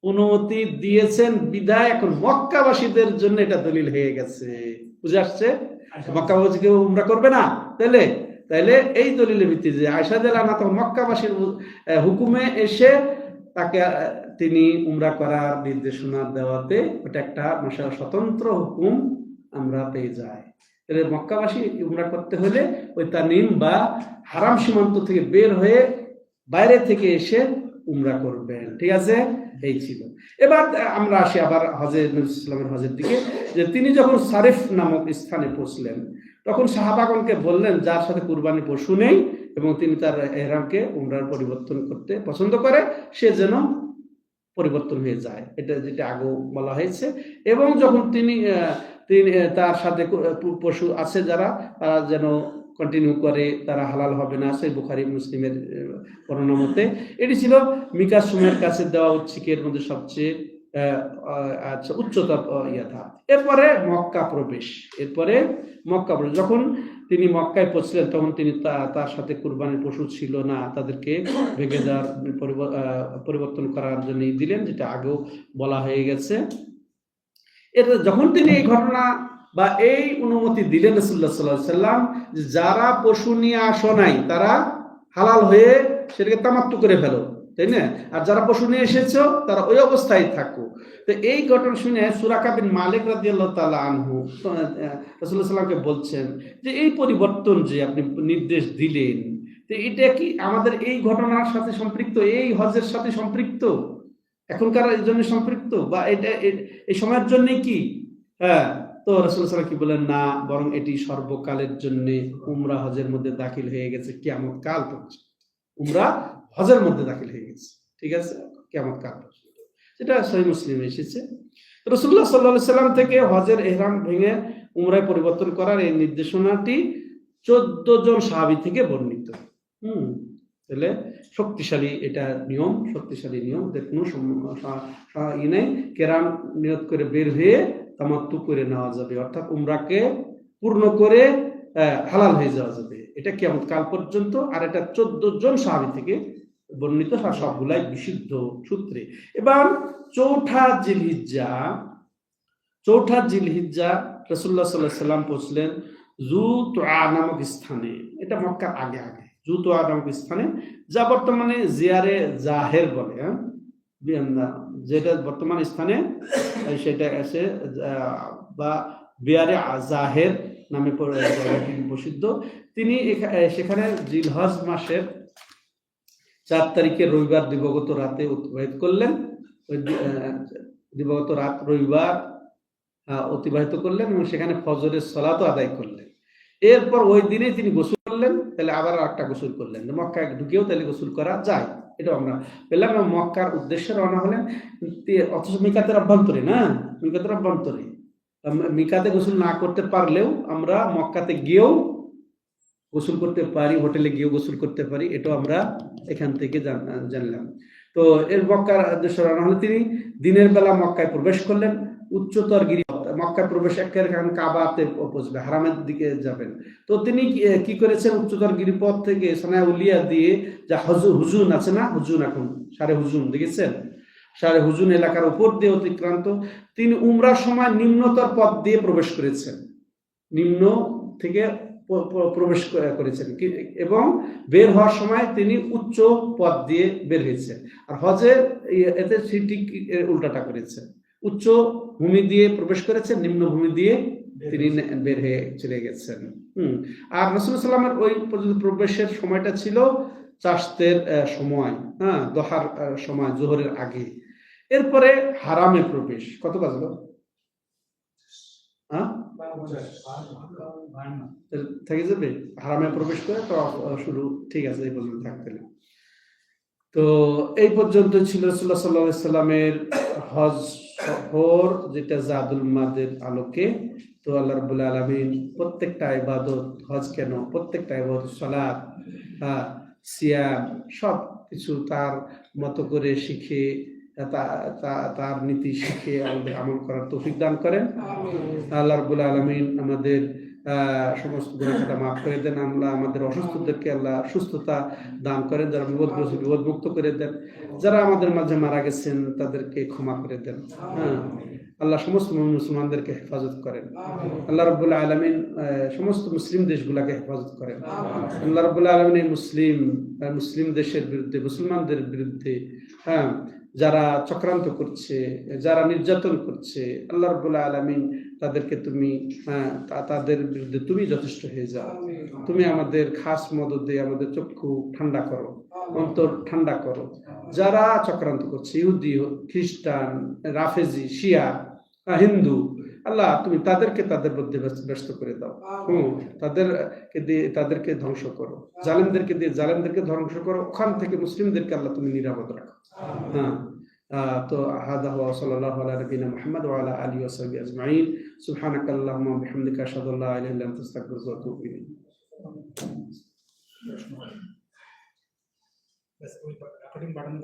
অনুমতি দিয়েছেন, বিধায় এখন মক্কাবাসীদের জন্য এটা দলিল হয়ে গেছে। বুঝে আসছে? মক্কাবাসী কেউ উমরা করবে না, তাইলে এই দলিলের ভিত্তিতে যে আয়েশা রাদিয়াল্লাহু আনহা তখন মক্কাবাসীর হুকুমে এসে তাকে তিনি উমরা করার নির্দেশনা দেওয়াতে ওটা একটা মশাল স্বতন্ত্র হুকুম আমরা পেয়ে যাই। তাহলে মক্কাবাসী উমরা করতে হলে ওই তামিম বা হারাম সীমান্ত থেকে বের হয়ে বাইরে থেকে এসে উমরা করবেন। ঠিক আছে, এই ছিল। এবার আমরা আসি আবার হজের, নবী সাল্লাল্লাহু আলাইহি ওয়াসাল্লামের হজের দিকে, যে তিনি যখন সারিফ নামক স্থানে পৌঁছলেন তখন সাহাবাগণকে বললেন যার সাথে কুরবানি পশু নেই এবং তিনি তার ইহরামকে উমরার পরিবর্তন করতে পছন্দ করে, সে যেন পরিবর্তন হয়ে যায়, এটা যেটা আগেও বলা হয়েছে। এবং যখন তিনি তার সাথে পশু আছে যারা, তারা যেন কন্টিনিউ করে, তারা হালাল হবে না, সেই বুখারী মুসলিমের বর্ণনা মতে। এটি ছিল মিকাত সময়ের কাছে দেওয়া উচ্চিকের মধ্যে সবচেয়ে উচ্চতর ইয়াথা। এরপরে মক্কা প্রবেশ, যখন তিনি মক্কায় পৌঁছলেন তখন তিনি তার সাথে কুরবানির পশু ছিল না, তাদেরকে ভেঙে দেওয়ার পরিবর্তন করার জন্য দিলেন, যেটা আগেও বলা হয়ে গেছে। এটা যখন তিনি এই ঘটনা বা এই অনুমতি দিলেন রাসূলুল্লাহ সাল্লাল্লাহু আলাইহি ওয়াসাল্লাম, যারা পশু নিয়ে আসো নাই তারা হালাল হয়ে সেটাকে তামাত্তু করে ফেলো, তাই না, আর যারা পশু নিয়ে এসেছো তারা ওই অবস্থায় থাকো। তো এই ঘটনা শুনে সুরাকা বিন মালিক রাদিয়াল্লাহু তাআলা আনহু রাসূলুল্লাহ সাল্লাল্লাহু আলাইহি ওয়াসাল্লামকে বলছেন যে এই পরিবর্তন যে আপনি নির্দেশ দিলেন, তো এটা কি আমাদের এই ঘটনার সাথে সম্পৃক্ত, এই হজের সাথে সম্পৃক্ত, এখনকার এই জন্য সম্পৃক্ত, বা এটা এই সময়ের জন্য কি? তো রাসূলুল্লাহ সাল্লাল্লাহু আলাইহি ওয়াসাল্লাম কি বলেন, না, বরং এটি সর্বকালের জন্য উমরা হজের মধ্যে দাখিল হয়ে গেছে কিয়ামত কাল পর্যন্ত। উমরা হজের মধ্যে দাখিল হয়ে গেছে, ঠিক আছে, কিয়ামত কাল পর্যন্ত, যেটা সহিহ মুসলিমে এসেছে। রাসূলুল্লাহ সাল্লাল্লাহু আলাইহি ওয়াসাল্লাম থেকে হজের ইহরাম ভেঙে উমরায় পরিবর্তন করার এই নির্দেশনাটি 14 জন সাহাবী থেকে বর্ণিত। তাহলে শক্তিশালী এটা নিয়ম, শক্তিশালী নিয়ম, কোনো ই নেই, কেরাম নিয়ত করে বের হয়ে তামাত্তু করে নেওয়া যাবে, অর্থাৎ উমরাকে পূর্ণ করে হালাল হয়ে যাওয়া যাবে, এটা কিয়ামত কাল পর্যন্ত। আর এটা 14 জন সাহাবী থেকে বর্ণিত সবগুলাই বিশুদ্ধ সূত্রে। এবার চৌঠা জিলহিজ্জা রাসূলুল্লাহ সাল্লাল্লাহু আলাইহি সাল্লাম পৌঁছলেন জু তুআ নামক স্থানে। এটা মক্কার আগে জু তুআ নামক স্থানে, যা বর্তমানে জিয়ারে জাহের বলে, যেটা বর্তমান স্থানে সেটা এসে বা বিয়ারে জাহের নামে প্রসিদ্ধ। তিনি সেখানে জিলহজ মাসের 4 তারিখে রবিবার দিবগত রাতে অতিবাহিত করলেন। ওই দিবগত রাত রবিবার অতিবাহিত করলেন এবং সেখানে ফজরের সালাতও আদায় করলেন। এরপর ওই দিনে তিনি গোসল করলেন, তাহলে আবার একটা গোসল করলেন। মক্কায় ঢুকেও তাহলে গোসল করা যায়, এটা আমরা পেলাম। মক্কার উদ্দেশ্যে রওনা হলেন, অথচ মিকাতের অভ্যন্তরে মিকাতে গোসল না করতে পারলেও আমরা মক্কাতে গিয়েও গোসল করতে পারি, হোটেলে গিয়েও গোসল করতে পারি, এটাও আমরা এখান থেকে জানলাম। তো এর মক্কার উদ্দেশ্যে রওনা হলে তিনি দিনের বেলা মক্কায় প্রবেশ করলেন। উচ্চতর গিরি মক্কায় প্রবেশ একেবারে কাবাতে পৌঁছবে, হারামের দিকে যাবেন। তো তিনি কি করেছেন, উচ্চতর গিরিপথ থেকে সানায়া উলিয়া দিয়ে যা হুজুন আছে না, হুজুন এখন সারে হুজুন দেখেছেন, সারে হুজুন এলাকার উপর দিয়ে অতিক্রান্ত তিনি উমরার সময় নিম্নতর পথ দিয়ে প্রবেশ করেছেন, নিম্ন থেকে প্রবেশ করেছেন এবং বের হওয়ার সময় তিনি উচ্চ পথ দিয়ে বের হয়েছেন। আর হজে এতে ঠিক উল্টাটা করেছেন, উচ্চ ভূমি দিয়ে প্রবেশ করেছেন, নিম্ন ভূমি দিয়ে তিনি বের হয়ে চলে গেছেন। আর রাসূলুল্লাহ সাল্লামের ওই পর্যন্ত প্রবেশের সময়টা ছিল চাষতের সময়, দোহার সময়, জোহরের আগে। এরপরে হারামে প্রবেশ কত বাজলো, থেকে যাবে, হারামে প্রবেশ করে তো শুরু, ঠিক আছে, এই পর্যন্ত থাকতে। তো এই পর্যন্ত ছিল রাসূলুল্লাহ সাল্লাল্লাহু আলাইহি সাল্লামের হজ সফর, যেটা জাদুল মাদের আলোকে। তো আল্লাহ রাব্বুল আলামিন প্রত্যেকটা ইবাদত, হজ কেন, প্রত্যেকটা ইবাদত, সালাত, সিয়াম, সব কিছু তার মতো করে শিখে, তার নীতি শিখে আমাদের আমল করার তৌফিক দান করেন। আল্লাহ রাব্বুল আলামিন আমাদের সমস্ত গুনাহটা মাফ করে দেন। আল্লাহ আমাদের অসুস্থদেরকে আল্লাহ সুস্থতা দান করেন, যারা বিপদগ্রস্ত বিপদ মুক্ত করে দেন, যারা আমাদের মাঝে মারা গেছেন তাদেরকে ক্ষমা করে দেন। আল্লাহ সমস্ত মুসলমানদেরকে হেফাজত করেন। আল্লাহ রাব্বুল আলামিন সমস্ত মুসলিম দেশগুলোকে হেফাজত করেন। আল্লাহ রাব্বুল আলামিন এই মুসলিম দেশের বিরুদ্ধে, মুসলমানদের বিরুদ্ধে যারা চক্রান্ত করছে, যারা নির্যাতন করছে, আল্লাহ রাব্বুল আলামিন তাদেরকে তুমি তাদের বিরুদ্ধে তুমি যথেষ্ট হয়ে যাও। তুমি আমাদের খাস মদদ দিয়ে আমাদের চক্ষু ঠান্ডা করো, অন্তর ঠান্ডা করো। যারা চক্রান্ত করছে, ইহুদি, খ্রিস্টান, রাফেজি, শিয়া, হিন্দু, আল্লাহ তুমি তাদেরকে তাদের মধ্যে ব্যস্ত করে দাও। তাদেরকে ধ্বংস করো, জালেমদেরকে দিয়ে জালেমদেরকে ধ্বংস করো। ওখান থেকে মুসলিমদেরকে আল্লাহ তুমি নিরাপদ রাখো। তো হাদা ওয়া সাল্লাল্লাহু আলা নবিয়িনা মুহাম্মদ ওয়া আলা আলিহি ওয়া সাহবিহি আজমাইন। সুবহানাকাল্লাহুম্মা ওয়া বিহামদিকা আশহাদু আল্লা ইলাহা ইল্লা আনতা আস্তাগফিরুকা ওয়া আতুবু ইলাইক। Recording button